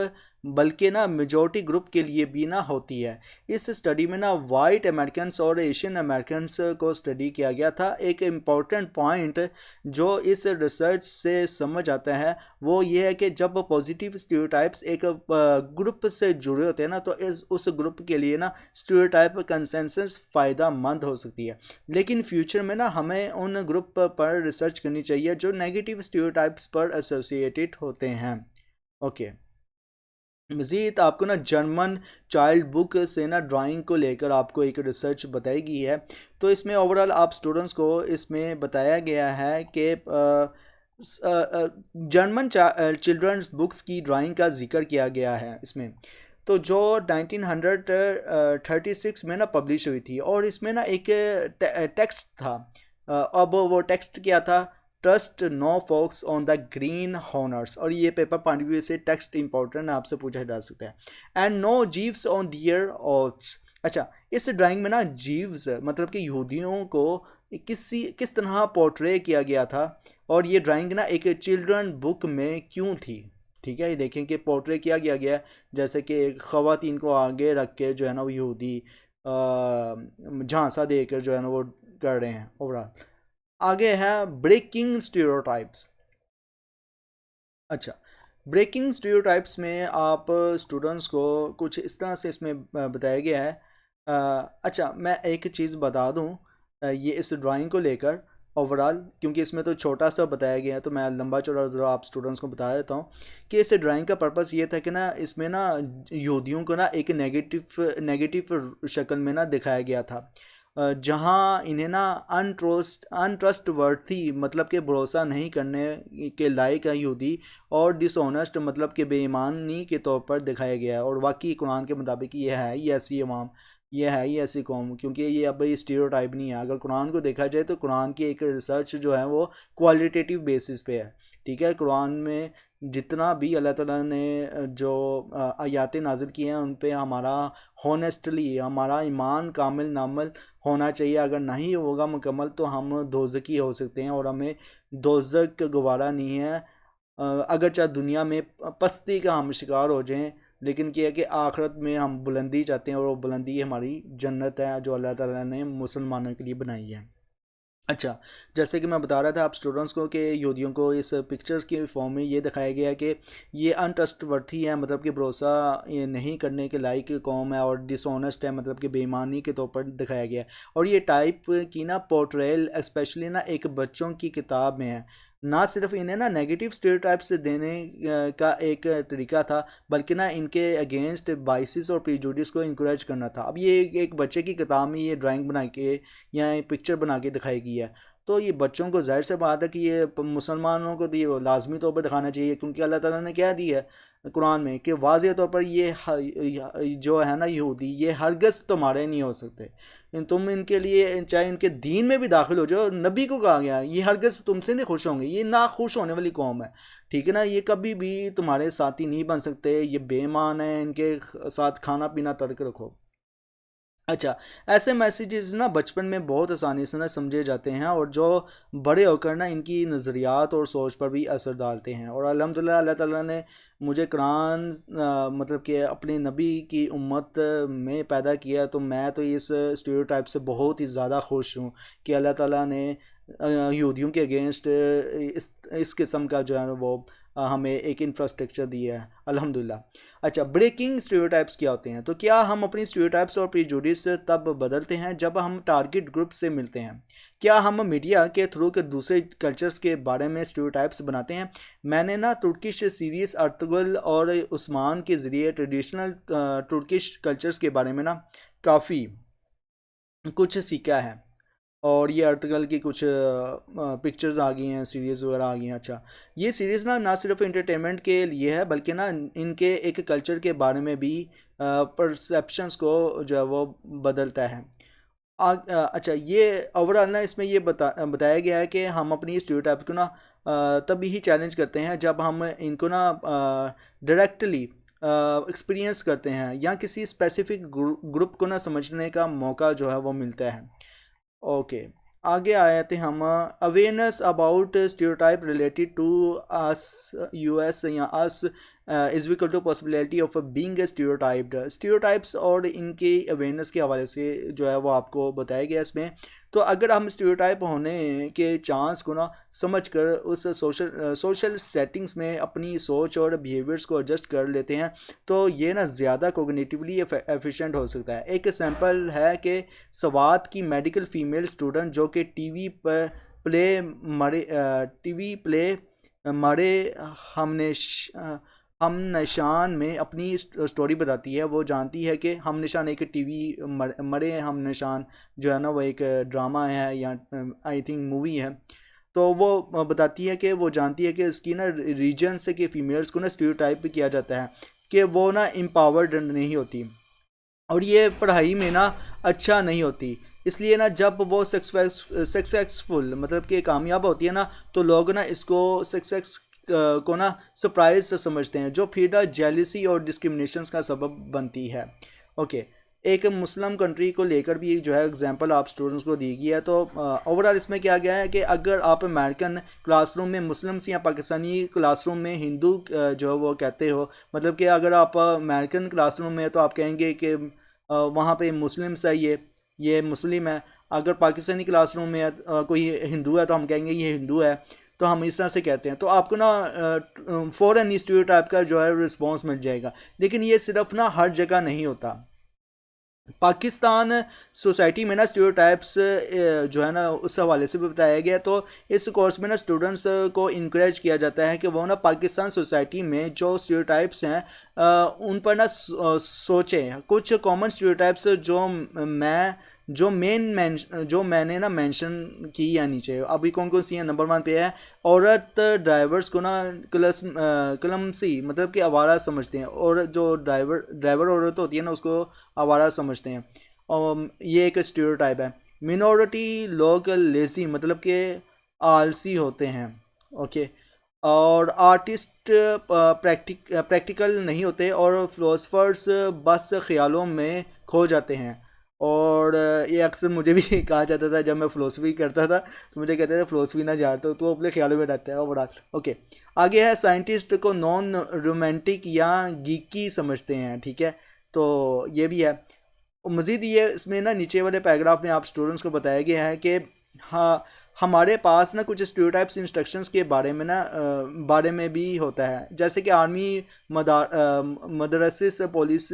बल्कि ना मेजॉरिटी ग्रुप के लिए भी ना होती है। इस स्टडी में ना वाइट अमेरिकन्स और एशियन अमेरिकन्स को स्टडी किया गया था। एक इम्पॉर्टेंट पॉइंट जो इस रिसर्च से समझ आता है वो ये है कि जब पॉजिटिव स्टीरियोटाइप्स एक ग्रुप से जुड़े होते हैं ना तो उस ग्रुप के लिए ना स्टीरियोटाइप कंसेंसस फ़ायदा मंद हो सकती है। लेकिन फ्यूचर में ना हमें उन ग्रुप पर रिसर्च करनी चाहिए जो नेगेटिव स्टीरियोटाइप्स पर एसोसिएटेड होते हैं। ओके, मज़ीद आपको ना जर्मन चाइल्ड बुक से ना ड्राइंग को लेकर आपको एक रिसर्च बताई गई है। तो इसमें ओवरऑल आप स्टूडेंट्स को इसमें बताया गया है कि जर्मन चिल्ड्रंस बुक्स की ड्राइंग का जिक्र किया गया है इसमें। तो जो 1936 में ना पब्लिश हुई थी और इसमें ना एक टेक्स्ट था। अब वो टेक्स्ट क्या था? Trust no fox on the green honours. और ये पेपर पॉइंट ऑफ व्यू से टेक्स्ट इंपॉर्टेंट आपसे पूछा जा सकता है। And no Jews on their oaths. अच्छा, इस ड्राइंग में ना जीव्स मतलब कि यहूदियों को किस तरह पोर्ट्रे किया गया था और ये ड्राइंग ना एक चिल्ड्रन बुक में क्यों थी। ठीक है, ये देखें कि पोर्ट्रे किया गया जैसे कि एक ख़वातीन को आगे रख के जो है ना वो यहूदी झांसा देकर जो है ना वो कर रहे हैं। ओवरऑल आगे है ब्रेकिंग स्टीरियोटाइप्स। अच्छा, ब्रेकिंग स्टीरियोटाइप्स में आप स्टूडेंट्स को कुछ इस तरह से इसमें बताया गया है। अच्छा, मैं एक चीज़ बता दूं ये इस ड्राइंग को लेकर ओवरऑल, क्योंकि इसमें तो छोटा सा बताया गया है तो मैं लंबा चौड़ा ज़रा आप स्टूडेंट्स को बता देता हूँ कि इस ड्राइंग का पर्पस ये था कि ना इसमें ना यहूदियों को ना एक नेगेटिव शक्ल में ना दिखाया गया था, जहाँ इन्हें ना अनट्रस्टवर्थी मतलब कि भरोसा नहीं करने के लायक है यहूदी और डिसऑनेस्ट मतलब कि बेईमानी के तौर पर दिखाया गया है। और वाकई कुरान के मुताबिक ये ऐसी अवाम, ये है ही ऐसी कौम, क्योंकि ये अब स्टीरियोटाइप नहीं है। अगर कुरान को देखा जाए तो कुरान की एक रिसर्च जो है वो क्वालिटेटिव बेसिस पे है। ठीक है, कुरान में जितना भी अल्लाह ताला ने जो आयातें नाजिल की हैं उन पे हमारा हॉनेस्टली हमारा ईमान कामिल नामल होना चाहिए। अगर नहीं होगा मुकम्मल तो हम दोज़की हो सकते हैं और हमें दोज़क गवारा नहीं है। अगर चाहे दुनिया में पस्ती का हम शिकार हो जाएं, लेकिन क्या है कि आखिरत में हम बुलंदी चाहते हैं और वो बुलंदी हमारी जन्नत है जो अल्लाह ताला ने मुसलमानों के लिए बनाई है। अच्छा, जैसे कि मैं बता रहा था आप स्टूडेंट्स को कि यहूदियों को इस पिक्चर्स के फॉर्म में ये दिखाया गया है कि ये अनट्रस्टवर्थी है मतलब कि भरोसा ये नहीं करने के लायक कौम है और डिसऑनेस्ट है मतलब कि बेईमानी के तौर पर दिखाया गया है। और ये टाइप की ना पोर्ट्रेयल स्पेशली ना एक बच्चों की किताब में है, ना सिर्फ इन्हें ना नेगेटिव स्टीरियोटाइप्स देने का एक तरीका था बल्कि ना इनके अगेंस्ट बाइसिस और प्रीजुडिस को इंकरेज करना था। अब ये एक बच्चे की किताब में ये ड्राइंग बना के या पिक्चर बना के दिखाई गई है, तो ये बच्चों को जाहिर से बात है कि ये मुसलमानों को तो ये लाजमी तौर पर दिखाना चाहिए, क्योंकि अल्लाह ताला ने क्या दी है कुरान में कि वाज़ेह तौर पर ये जो है ना यहूदी ये हरगिज़ तुम्हारे नहीं हो सकते। तुम इनके लिए चाहे इनके दीन में भी दाखिल हो जाओ, नबी को कहा गया ये हरगिज़ तुमसे नहीं खुश होंगे, ये ना खुश होने वाली कौम है। ठीक है ना, ये कभी भी तुम्हारे साथी नहीं बन सकते, ये बेईमान है, इनके साथ खाना पीना तर्क रखो। अच्छा, ऐसे मैसेजेस ना बचपन में बहुत आसानी से ना समझे जाते हैं और जो बड़े होकर ना इनकी नज़रियात और सोच पर भी असर डालते हैं। और अल्हम्दुलिल्लाह अल्लाह ताला ने मुझे कुरान मतलब कि अपने नबी की उम्मत में पैदा किया, तो मैं तो इस स्टीरियोटाइप से बहुत ही ज़्यादा खुश हूँ कि अल्लाह ताला ने यहूदियों के अगेंस्ट इस किस्म का जो है वो हमें एक इंफ्रास्ट्रक्चर दिया है अल्हम्दुलिल्लाह। अच्छा, ब्रेकिंग स्टीरियोटाइप्स क्या होते हैं? तो क्या हम अपनी स्टीरियोटाइप्स और प्रेजुडिस तब बदलते हैं जब हम टारगेट ग्रुप से मिलते हैं? क्या हम मीडिया के थ्रू के दूसरे कल्चर्स के बारे में स्टीरियोटाइप्स बनाते हैं? मैंने ना तुर्किश सीरीज अर्तुगरुल और उस्मान के ज़रिए ट्रेडिशनल तुर्किश कल्चर्स के बारे में ना काफ़ी कुछ सीखा है। और ये अर्तगल की कुछ पिक्चर्स आ गई हैं, सीरीज़ वगैरह आ गई हैं। अच्छा, ये सीरीज़ ना सिर्फ इंटरटेनमेंट के लिए है बल्कि ना इनके एक कल्चर के बारे में भी परसेप्शंस को जो है वो बदलता है। अच्छा, ये ओवरऑल ना इसमें ये बताया गया है कि हम अपनी स्टीरियोटाइप को ना तभी ही चैलेंज करते हैं जब हम इनको ना डायरेक्टली एक्सपीरियंस करते हैं या किसी स्पेसिफिक ग्रुप को ना समझने का मौका जो है वो मिलता है। ओके, आगे आए थे हम। Awareness about stereotype related to us US या us is equal to possibility of being stereotyped. Stereotypes और इनके अवेयरनेस के हवाले से जो है वो आपको बताया गया इसमें। तो अगर हम स्टीरियोटाइप होने के चांस को ना समझ कर उस सोशल सेटिंग्स में अपनी सोच और बिहेवियर्स को एडजस्ट कर लेते हैं तो ये ना ज़्यादा कोग्निटिवली एफिशिएंट हो सकता है। एक सैम्पल है कि सवात की मेडिकल फीमेल स्टूडेंट जो कि टीवी प्ले मरे हमने हम निशान में अपनी स्टोरी बताती है। वो जानती है कि हम निशान एक टीवी मरे हम निशान जो है ना वो एक ड्रामा है या आई थिंक मूवी है। तो वो बताती है कि वो जानती है कि इसकी ना रीजन से कि फ़ीमेल्स को ना स्टीरियोटाइप किया जाता है कि वो ना एम्पावर्ड नहीं होती और ये पढ़ाई में ना अच्छा नहीं होती। इसलिए ना जब वो सक्सेसफुल मतलब कि कामयाब होती है ना तो लोग ना इसको सक्सेस को ना सरप्राइज समझते हैं जो फिर ना जेलिसी और डिस्क्रिमिनेशंस का सबब बनती है। ओके, एक मुस्लिम कंट्री को लेकर भी जो है एग्जांपल आप स्टूडेंट्स को दी गई है। तो ओवरऑल इसमें क्या गया है कि अगर आप अमेरिकन क्लासरूम में मुस्लिम्स या पाकिस्तानी क्लासरूम में हिंदू जो है वो कहते हो, मतलब कि अगर आप अमेरिकन क्लासरूम में तो आप कहेंगे कि वहाँ पे मुस्लिम्स है, ये मुस्लिम है। अगर पाकिस्तानी क्लासरूम में कोई हिंदू है तो हम कहेंगे ये हिंदू है। तो हम इस तरह से कहते हैं तो आपको ना फ़ौरन स्टीरियोटाइप का जो है रिस्पॉन्स मिल जाएगा। लेकिन ये सिर्फ ना हर जगह नहीं होता। पाकिस्तान सोसाइटी में ना स्टीरियोटाइप्स जो है ना उस हवाले से भी बताया गया। तो इस कोर्स में ना स्टूडेंट्स को इनक्रेज किया जाता है कि वो ना पाकिस्तान सोसाइटी में जो स्टीरियोटाइप्स हैं उन पर ना सोचें। कुछ कॉमन स्टीरियोटाइप्स जो मैंने ना मेंशन की या नीचे अभी कौन कौन सी हैं। नंबर 1 पे है औरत ड्राइवर्स को ना क्लमसी मतलब कि आवारा समझते हैं और जो ड्राइवर औरत होती है ना उसको आवारा समझते हैं और ये एक स्टीरियोटाइप है। मिनॉरिटी लोग लेजी मतलब कि आलसी होते हैं। ओके, और आर्टिस्ट प्रैक्टिकल नहीं होते और फिलोसफर्स बस ख्यालों में खो जाते हैं। और ये अक्सर मुझे भी कहा जाता था जब मैं फ़िलोसफी करता था तो मुझे कहते थे फ़िलोसफी ना जानते हो तो अपने ख्यालों में रहता है ओवरऑल। ओके, आगे है साइंटिस्ट को नॉन रोमांटिक या गीकी समझते हैं। ठीक है, तो ये भी है। मज़ीद ये इसमें ना नीचे वाले पैराग्राफ में आप स्टूडेंट्स को बताया गया है कि हाँ हमारे पास ना कुछ स्टीरियोटाइप्स इंस्ट्रक्शंस के बारे में ना बारे में भी होता है जैसे कि आर्मी मदरसे से पुलिस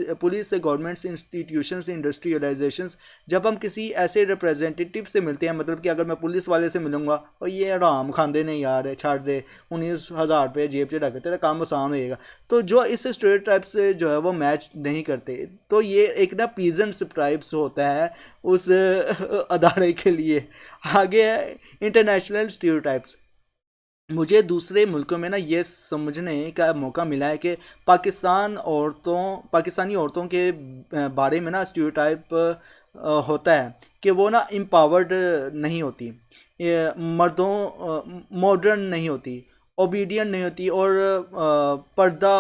से गवर्नमेंट्स इंस्टीट्यूशंस इंडस्ट्रियलाइजेशंस। जब हम किसी ऐसे रिप्रेजेंटेटिव से मिलते हैं मतलब कि अगर मैं पुलिस वाले से मिलूँगा और ये आराम खांदे नहीं यार छाड़ दे 19,000 रुपये जेब से रख तेरा काम आसान होएगा, तो जो इस स्टीरियोटाइप से जो है वो मैच नहीं करते। तो ये एक ना प्लीजेंट सरप्राइज होता है उस अदारे के लिए। आगे है इंटरनेशनल स्टीरियोटाइप्स। मुझे दूसरे मुल्कों में ना ये समझने का मौका मिला है कि पाकिस्तानी औरतों के बारे में ना स्टीरियोटाइप होता है कि वो ना एम्पावर्ड नहीं होती, मॉडर्न नहीं होती, ओबीडियंट नहीं होती और पर्दा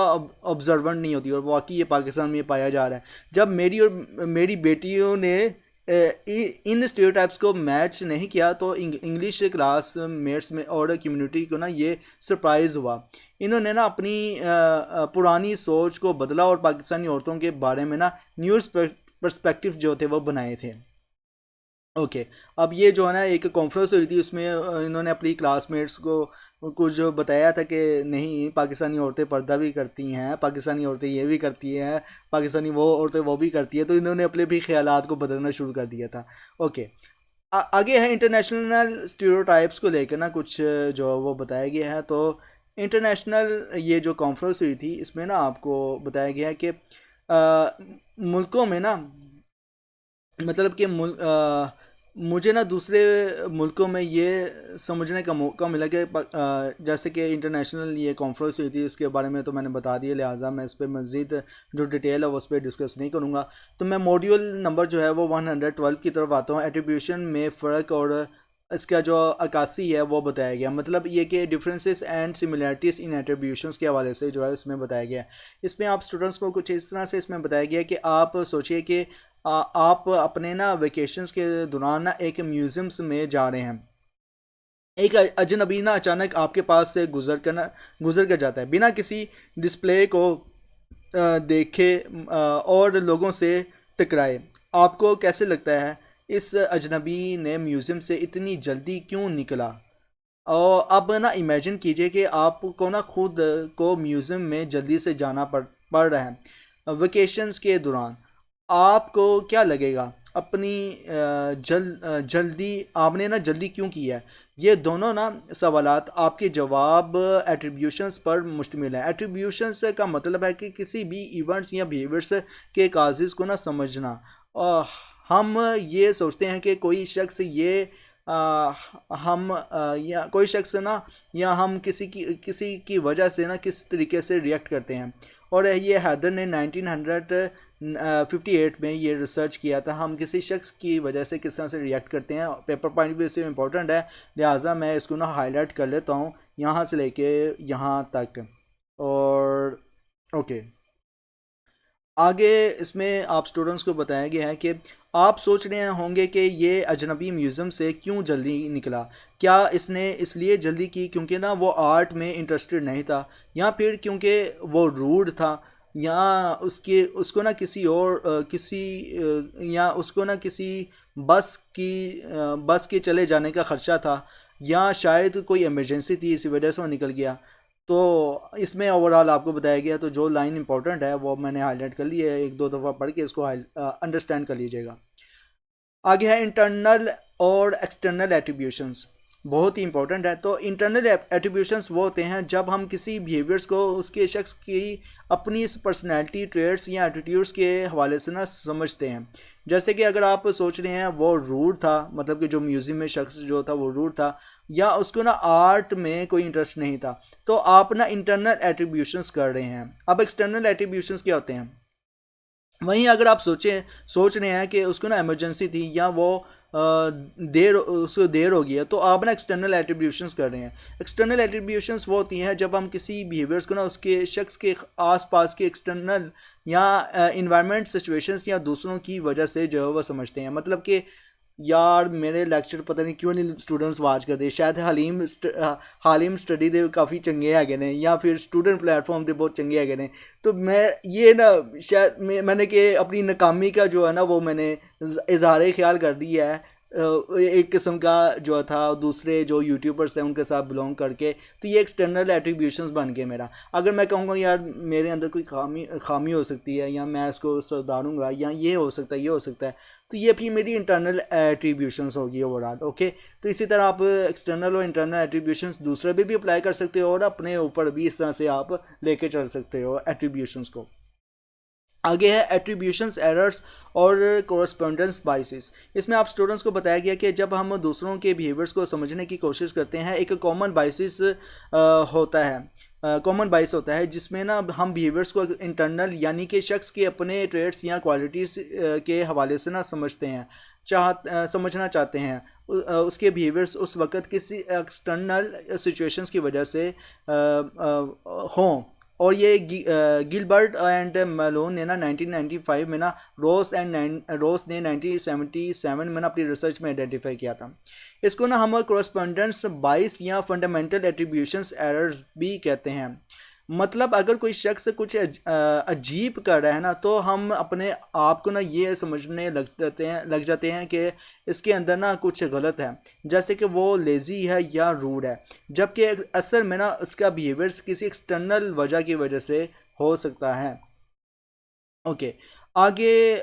ऑब्जर्वेंट नहीं होती। और वाकई ये पाकिस्तान में पाया जा रहा है। जब मेरी और मेरी बेटियों ने इन स्टीरियोटाइप्स को मैच नहीं किया तो इंग्लिश क्लास मेट्स में और कम्युनिटी को ना ये सरप्राइज़ हुआ। इन्होंने ना अपनी पुरानी सोच को बदला और पाकिस्तानी औरतों के बारे में ना न्यूज़ पर्सपेक्टिव जो थे वो बनाए थे। ओके। अब ये जो है ना एक कॉन्फ्रेंस हुई थी, उसमें इन्होंने अपनी क्लासमेट्स को कुछ जो बताया था कि नहीं, पाकिस्तानी औरतें पर्दा भी करती हैं, पाकिस्तानी औरतें ये भी करती हैं, पाकिस्तानी वो औरतें वो भी करती हैं, तो इन्होंने अपने भी ख्यालात को बदलना शुरू कर दिया था। ओके। आगे है इंटरनेशनल स्टीरियोटाइप्स को लेकर ना कुछ जो वो बताया गया है। तो इंटरनेशनल ये जो कॉन्फ्रेंस हुई थी, इसमें ना आपको बताया गया है कि मुल्कों में ना, मतलब कि मुझे ना दूसरे मुल्कों में ये समझने का मौका मिला कि जैसे कि इंटरनेशनल ये कॉन्फ्रेंस हुई थी, इसके बारे में तो मैंने बता दिया, लिहाजा मैं इस पर मज़ीद जो डिटेल है वो उस पर डिस्कस नहीं करूँगा। तो मैं मॉड्यूल नंबर जो है वो 112 की तरफ आता हूँ। एट्रीब्यूशन में फ़र्क और इसका जो अक्कासी है वो बताया गया, मतलब ये कि डिफरेंसेस एंड सिमिलैरिटीज़ इन एट्रीब्यूशंस के हवाले से जो है इसमें बताया गया। इसमें आप स्टूडेंट्स को कुछ इस तरह से इसमें बताया गया कि आप सोचिए कि आप अपने ना वेकेशंस के दौरान ना एक म्यूज़ियम्स में जा रहे हैं। एक अजनबी ना अचानक आपके पास से गुजर कर जाता है बिना किसी डिस्प्ले को देखे और लोगों से टकराए। आपको कैसे लगता है इस अजनबी ने म्यूज़ियम से इतनी जल्दी क्यों निकला? और अब ना इमेजिन कीजिए कि आपको ना खुद को म्यूज़ियम में जल्दी से जाना पड़ रहा है वेकेशंस के दौरान। आपको क्या लगेगा अपनी जल्दी आपने ना जल्दी क्यों किया है? ये दोनों ना सवालात आपके जवाब एट्रीब्यूशंस पर मुश्तमिल है। एट्रीब्यूशंस का मतलब है कि किसी भी इवेंट्स या बिहेवियर्स के काजेज़ को ना समझना। और हम ये सोचते हैं कि कोई शख्स ये या कोई शख्स ना, या हम किसी की वजह से ना किस तरीके से रिएक्ट करते हैं। और ये हैदर ने 1958 में ये रिसर्च किया था, हम किसी शख्स की वजह से किस तरह से रिएक्ट करते हैं। पेपर पॉइंट भी इससे इम्पोर्टेंट है, लिहाजा मैं इसको ना हाईलाइट कर लेता हूँ यहाँ से लेके यहाँ तक। और ओके, आगे इसमें आप स्टूडेंट्स को बताया गया है कि आप सोच रहे होंगे कि ये अजनबी म्यूज़ियम से क्यों जल्दी निकला। क्या इसने इसलिए जल्दी की क्योंकि ना वो आर्ट में इंटरेस्टेड नहीं था, या फिर क्योंकि वो रूड था, या उसके उसको ना किसी और या उसको ना किसी बस के चले जाने का ख़दशा था, या शायद कोई इमरजेंसी थी इसी वजह से वो निकल गया। तो इसमें ओवरऑल आपको बताया गया, तो जो लाइन इंपॉर्टेंट है वो मैंने हाईलाइट कर ली है, एक दो दफ़ा पढ़ के इसको अंडरस्टैंड कर लीजिएगा। आगे है इंटरनल और एक्सटर्नल एट्रीब्यूशंस, बहुत ही इंपॉर्टेंट है। तो इंटरनल एट्रीब्यूशंस वो होते हैं जब हम किसी बिहेवियर्स को उसके शख्स की अपनी पर्सनैलिटी ट्रेड्स या एटीट्यूड्स के हवाले से ना समझते हैं। जैसे कि अगर आप सोच रहे हैं वो रूड था, मतलब कि जो म्यूज़ियम में शख्स जो था वो रूड था, या उसको ना आर्ट में कोई इंटरेस्ट नहीं था, तो आप ना इंटरनल एट्रीब्यूशंस कर रहे हैं। अब एक्सटर्नल एट्रीब्यूशंस क्या होते हैं? वहीं अगर आप सोच रहे हैं कि उसको ना इमरजेंसी थी, या वो उसको देर हो गई है, तो आप ना एक्सटर्नल एट्रीब्यूशंस कर रहे हैं। एक्सटर्नल एट्रीब्यूशंस वो होती हैं जब हम किसी बिहेवियर्स को ना उसके शख्स के आसपास के एक्सटर्नल या इन्वायरमेंट सिचुएशंस या दूसरों की वजह से जो है वो समझते हैं। मतलब कि यार मेरे लेक्चर पता नहीं क्यों नहीं स्टूडेंट्स वाच करते, शायद हालीम स्टडी दे काफ़ी चंगे हैगे ने, या फिर स्टूडेंट प्लेटफॉर्म दे बहुत चंगे हैगे ने। तो मैं ये ना शायद मैंने कि अपनी नाकामी का जो है ना वो मैंने इजहार ख्याल कर दिया है एक किस्म का जो था दूसरे जो यूट्यूबर्स हैं उनके साथ बिलोंग करके। तो ये एक्सटर्नल एट्रीब्यूशंस बन गए मेरा। अगर मैं कहूँगा यार मेरे अंदर कोई खामी हो सकती है, या मैं इसको सुधारूँगा, या ये हो सकता है, ये हो सकता है, तो ये भी मेरी इंटरनल एट्रीब्यूशंस होगी ओवरऑल। ओके, तो इसी तरह आप एक्सटर्नल और इंटरनल एट्रीब्यूशंस दूसरे भी अप्लाई कर सकते हो, और अपने ऊपर भी इस तरह से आप लेके चल सकते हो एट्रीब्यूशंस को। आगे है एट्रीब्यूशंस एरर्स और कोरस्पोंडेंस बाइसेस। इसमें आप स्टूडेंट्स को बताया गया कि जब हम दूसरों के बिहेवियर्स को समझने की कोशिश करते हैं, एक कॉमन बाइसिस होता है, कॉमन बाइस होता है जिसमें ना हम बिहेवियर्स को इंटरनल यानी कि शख्स के अपने ट्रेड्स या क्वालिटीज़ के हवाले से ना समझते हैं, समझना चाहते हैं। उसके बिहेवियर्स उस वक़्त किसी एक्सटर्नल सिचुएशंस की वजह से हों। और ये गिलबर्ट एंड मैलोन ने ना 1995 में ना रोस ने 1977 में ना अपनी रिसर्च में आइडेंटिफाई किया था। इसको ना हम कोरस्पोंडेंस बाइस या फंडामेंटल एट्रीब्यूशंस एरर्स भी कहते हैं। मतलब अगर कोई शख्स कुछ अजीब कर रहा है ना, तो हम अपने आप को ना ये समझने लग जाते हैं कि इसके अंदर ना कुछ गलत है, जैसे कि वो लेज़ी है या रूड है, जबकि असल में ना उसका बिहेवियर्स किसी एक्सटर्नल वजह की वजह से हो सकता है। ओके, आगे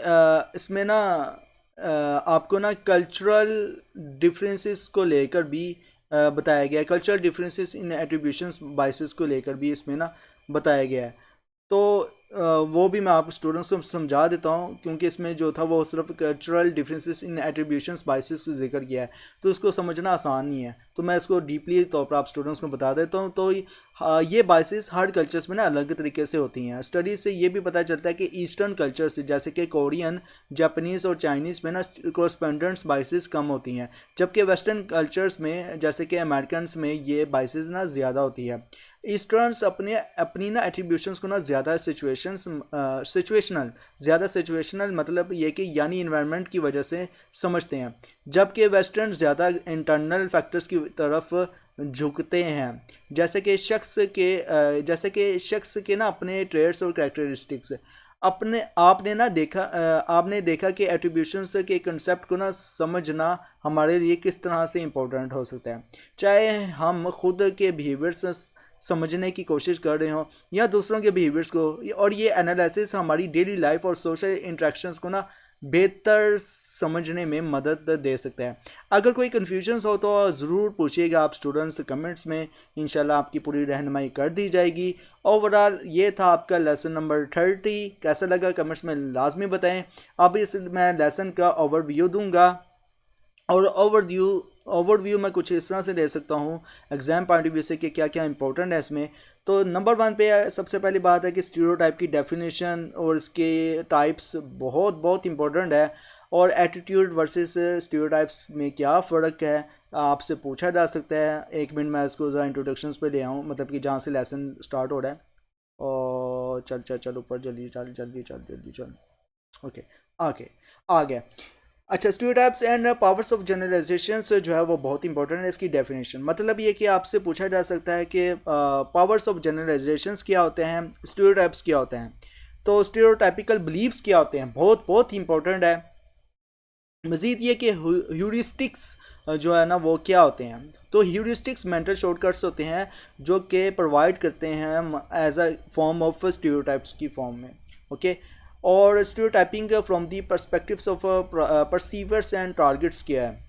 इसमें ना आपको ना कल्चरल डिफरेंसेस को लेकर भी बताया गया है। कल्चरल डिफरेंसेस इन एट्रीब्यूशंस बाइसेस को लेकर भी इसमें ना बताया गया है। तो वो भी मैं आप स्टूडेंट्स को समझा देता हूँ, क्योंकि इसमें जो था वो सिर्फ कल्चरल डिफरेंसेस इन एट्रीब्यूशंस बाइसेस से जिक्र किया है, तो उसको समझना आसान नहीं है, तो मैं इसको डीपली तौर पर आप स्टूडेंट्स को बता देता हूँ। तो ये बाइसेस हर कल्चर्स में ना अलग तरीके से होती हैं। स्टडी से ये भी पता चलता है कि ईस्टर्न कल्चर से, जैसे कि कोरियन, जापानीज़ और चाइनीज़ में ना कोरस्पेंडेंस बाइसेस कम होती हैं, जबकि वेस्टर्न कल्चर्स में जैसे कि अमेरिकन में ये बाइसेस ना ज़्यादा होती है। ईस्टर्न्स अपनी ना एट्रीब्यूशंस को ना ज़्यादा सिचुएशनल मतलब ये कि यानी इन्वायरमेंट की वजह से समझते हैं, जबकि वेस्टर्न ज़्यादा इंटरनल फैक्टर्स की तरफ झुकते हैं, जैसे कि शख्स के ना अपने ट्रेड्स और कैरेक्टरिस्टिक्स। आपने देखा कि एट्रीब्यूशंस के कंसेप्ट को ना समझना हमारे लिए किस तरह से इम्पोर्टेंट हो सकता है, चाहे हम खुद के बिहेवियर्स समझने की कोशिश कर रहे हो या दूसरों के बिहेवियर्स को। और ये एनालिसिस हमारी डेली लाइफ और सोशल इंटरेक्शंस को ना बेहतर समझने में मदद दे सकता है। अगर कोई कन्फ्यूजन्स हो तो ज़रूर पूछिएगा आप स्टूडेंट्स कमेंट्स में, इंशाल्लाह आपकी पूरी रहनुमाई कर दी जाएगी। ओवरऑल ये था आपका लेसन नंबर 30। कैसा लगा कमेंट्स में लाजमी बताएं। अब इस मैं लेसन का ओवरव्यू दूंगा, और ओवरव्यू मैं कुछ इस तरह से दे सकता हूँ एग्ज़ाम पॉइंट ऑफ व्यू से कि क्या क्या इंपॉर्टेंट है इसमें। तो नंबर 1 पे सबसे पहली बात है कि स्टीरियोटाइप की डेफिनेशन और इसके टाइप्स बहुत बहुत इंपॉर्टेंट है, और एटीट्यूड वर्सेस स्टीरियोटाइप्स में क्या फ़र्क है आपसे पूछा जा सकता है। 1 मिनट मैं इसको ज़रा इंट्रोडक्शंस पे ले आऊँ, मतलब कि जहाँ से लेसन स्टार्ट हो रहा है। और चल चल चल ऊपर, जल्दी चल जल्दी चल जल्दी चल। ओके, आगे आ गया। अच्छा, stereotypes and powers of generalization जो है वो बहुत इंपॉर्टेंट है। इसकी डेफिनेशन मतलब ये कि आपसे पूछा जा सकता है कि पावर्स ऑफ जनरलाइजेशन क्या होते हैं, स्टीरियोटाइप्स क्या होते हैं, तो स्टीरियोटाइपिकल बिलीव्स क्या होते हैं, बहुत बहुत इंपॉर्टेंट है। मज़ीद ये कि ह्यूरिस्टिक्स जो है ना वो क्या होते हैं, तो ह्यूरिस्टिक्स मेंटल शॉर्टकट्स होते हैं जो कि प्रोवाइड करते हैं as a form of stereotypes की फॉर्म में। ओके, और stereotyping from the perspectives of perceivers and targets क्या है।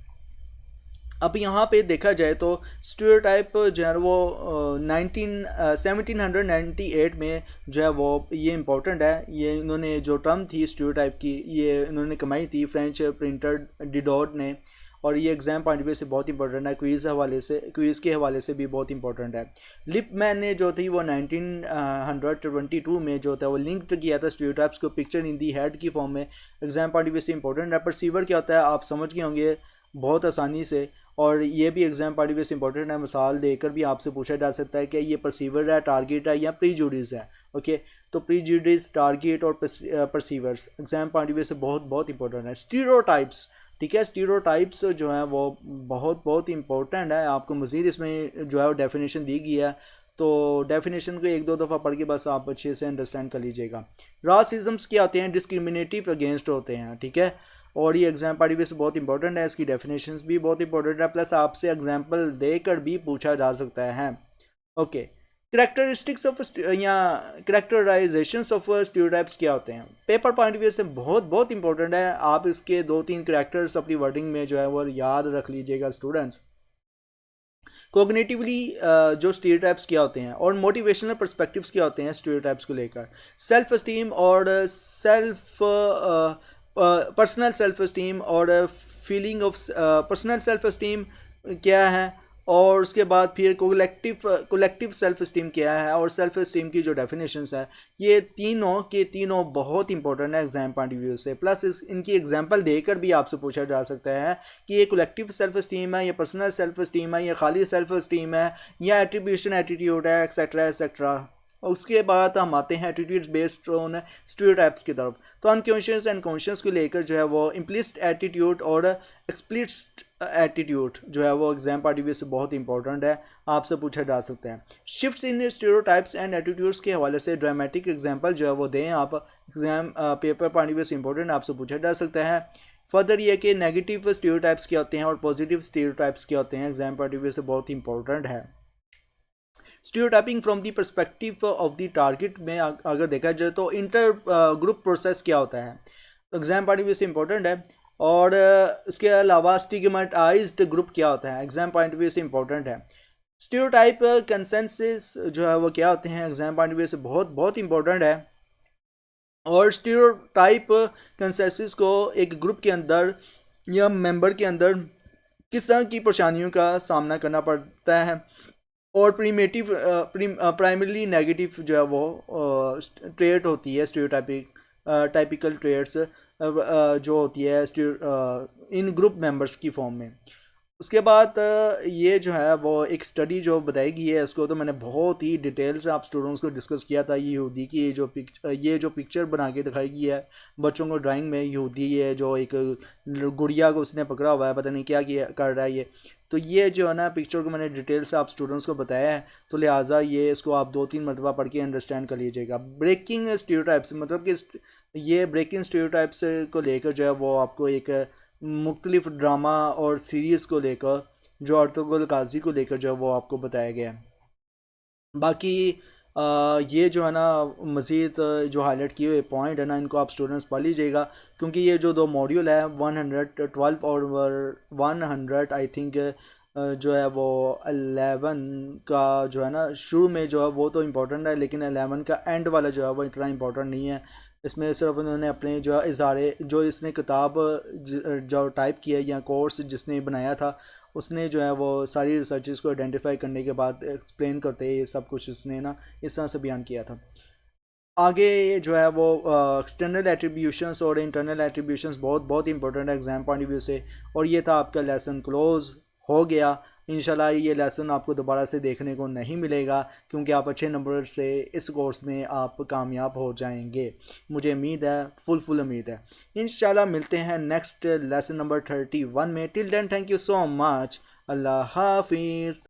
अब यहाँ पे देखा जाए तो स्टीरियोटाइप जो है वो 1798 में जो है वो ये इम्पोर्टेंट है। ये इन्होंने जो टर्म थी स्टीरियोटाइप की, ये इन्होंने कमाई थी फ्रेंच प्रिंटर डिडॉट ने, और ये एग्जाम पॉइंट ऑफ व्यू से बहुत इंपॉर्टेंट है, क्वीज़ के हवाले से भी बहुत इंपॉर्टेंट है। लिपमैन ने जो थी वो 1922 में जो था वो लिंक किया था स्टीरियोटाइप्स को पिक्चर इन दी हेड की फॉर्म में। एग्जाम पॉइंट ऑफ व्यू से इंपॉर्टेंट है। परसीवर क्या होता है आप समझ गए होंगे बहुत आसानी से, और ये भी एग्जाम पॉइंट ऑफ व्यू से इंपॉर्टेंट है। मिसाल देकर भी आपसे पूछा जा सकता है कि ये परसीवर है, टारगेट है या प्रीजुडिस है। ओके, तो प्रीजुडिस, टारगेट और परसीवर्स एग्जाम पॉइंट ऑफ व्यू से बहुत बहुत इंपॉर्टेंट है। स्टीरियोटाइप्स, ठीक है, स्टीरियोटाइप्स जो है वो बहुत बहुत इंपॉर्टेंट है। आपको मज़ीद इसमें जो है वो डेफिनेशन दी गई है, तो डेफिनेशन को 1-2 दफ़ा पढ़ के बस आप अच्छे से अंडरस्टैंड कर लीजिएगा। रासिज्म्स क्या होते हैं, डिस्क्रिमिनेटिव अगेंस्ट होते हैं, ठीक है, और ये एग्जाम पॉइंट ऑफ व्यू से बहुत इंपॉर्टेंट है। इसकी डेफिनेशंस भी बहुत इंपॉर्टेंट है, प्लस आपसे एग्जाम्पल देकर भी पूछा जा सकता है। ओके, करेक्टरिस्टिक्स ऑफ या करेक्टराइजेशंस ऑफ स्टीरियोटाइप्स क्या होते हैं, पेपर पॉइंट ऑफ व्यू से बहुत बहुत इंपॉर्टेंट है। आप इसके 2-3 करेक्टर्स अपनी वर्डिंग में जो है वो याद रख लीजिएगा स्टूडेंट्स। कोग्निटिवली जो स्टीरियोटाइप्स क्या होते हैं, और मोटिवेशनल पर्सपेक्टिव्स क्या होते हैं स्टीरियोटाइप्स को लेकर। सेल्फ एस्टीम और पर्सनल सेल्फ एस्टीम और feeling of personal self esteem क्या है, और उसके बाद फिर कोलेक्टिव सेल्फ एस्टीम क्या है, और सेल्फ एस्टीम की जो डेफिनेशंस है, ये तीनों बहुत इंपॉर्टेंट है एग्जाम पॉइंट ऑफ व्यू से। प्लस इनकी एग्जांपल देकर भी आपसे पूछा जा सकता है कि ये कोलेक्टिव सेल्फ एस्टीम है, या पर्सनल सेल्फ एस्टीम है, या खाली सेल्फ एस्टीम है, या एट्रीब्यूशन एटीट्यूड है, एक्सेट्रा एक्सेट्रा। और उसके बाद हम आते हैं एटीट्यूड्स बेस्ड ऑन स्टीरियोटाइप्स की तरफ। तो अनकॉन्शियस एंड कॉन्शियस को लेकर जो है वो इम्प्लिसिट एटीट्यूड और एक्सप्लिसिट एटीट्यूड जो है वो एग्जाम पॉइंट ऑफ व्यू से बहुत इंपॉर्टेंट है, आपसे पूछा जा सकता है। Shifts in stereotypes and attitudes के हवाले से ड्रामेटिक एग्जांपल जो है वो दें आप, exam paper point of view से इंपॉर्टेंट, आपसे पूछा जा सकता है। फर्दर ये कि नेगेटिव स्टीरियोटाइप्स क्या होते हैं और पॉजिटिव स्टीरियोटाइप्स क्या होते हैं, एग्जाम पॉइंट ऑफ व्यू से बहुत इंपॉर्टेंट है। Stereotyping from the perspective of the target में अगर देखा जाए तो इंटर ग्रुप प्रोसेस क्या होता है, एग्जाम पॉइंट ऑफ व्यू से इंपॉर्टेंट है। और उसके अलावा स्टिग्मेटाइज्ड ग्रुप क्या होता है, एग्जाम पॉइंट ऑफ व्यू से इंपॉर्टेंट है। स्टीरियोटाइप कंसेंसस जो है वो क्या होते हैं, एग्जाम पॉइंट ऑफ व्यू से बहुत बहुत इंपॉर्टेंट है। और स्टीरियोटाइप कंसेंसस को एक ग्रुप के अंदर या मेंबर के अंदर किस तरह की परेशानियों का सामना करना पड़ता है, और प्राइमरीली नेगेटिव जो है वो ट्रेट होती है स्टीरियोटाइपिक टाइपिकल ट्रेट्स जो होती है इन ग्रुप मेंबर्स की फॉर्म में। उसके बाद ये जो है वो एक स्टडी जो बताई गई है, उसको तो मैंने बहुत ही डिटेल से आप स्टूडेंट्स को डिस्कस किया था। यहूदी की ये जो पिक्चर बना के दिखाई गई है बच्चों को ड्राइंग में, यहूदी है जो एक गुड़िया को उसने पकड़ा हुआ है, पता नहीं क्या किया कर रहा है ये। तो ये जो है ना पिक्चर को मैंने डिटेल से आप स्टूडेंट्स को बताया है, तो लिहाजा ये इसको आप 2-3 मरतबा पढ़ के अंडरस्टैंड कर लीजिएगा। ब्रेकिंग स्टीरियोटाइप्स मतलब कि ये ब्रेकिंग स्टीरियोटाइप्स को लेकर जो है वो आपको एक मुख्तलिफ ड्रामा और सीरीज़ को लेकर जो अर्तुगरुल गाजी को लेकर जो है वो आपको बताया गया है। बाकी ये जो है ना मज़ीद जो हाईलाइट किए हुए पॉइंट है ना, इनको आप स्टूडेंट्स पढ़ लीजिएगा, क्योंकि ये जो 2 मॉड्यूल है 112 और 100 आई थिंक जो है वो 11 का जो है ना शुरू में जो है वो तो इम्पोर्टेंट है, लेकिन 11 का एंड वाला जो है वो इतना इम्पोर्टेंट नहीं है। इसमें सिर्फ उन्होंने अपने जो है इज़ारे जो इसने किताब जो टाइप किया या कोर्स जिसने बनाया था उसने जो है वो सारी रिसर्चेस को आइडेंटिफाई करने के बाद एक्सप्लेन करते ये सब कुछ उसने ना इस तरह से बयान किया था। आगे जो है वो एक्सटर्नल एट्रीब्यूशंस और इंटरनल एट्रीब्यूशंस बहुत बहुत इंपॉर्टेंट है एग्जाम पॉइंट ऑफ व्यू से। और ये था आपका लेसन क्लोज हो गया। इंशाल्लाह ये लेसन आपको दोबारा से देखने को नहीं मिलेगा, क्योंकि आप अच्छे नंबर से इस कोर्स में आप कामयाब हो जाएंगे, मुझे उम्मीद है, फुल उम्मीद है। इंशाल्लाह मिलते हैं नेक्स्ट लेसन नंबर 31 में। Till then thank you so much. अल्लाह हाफिज़।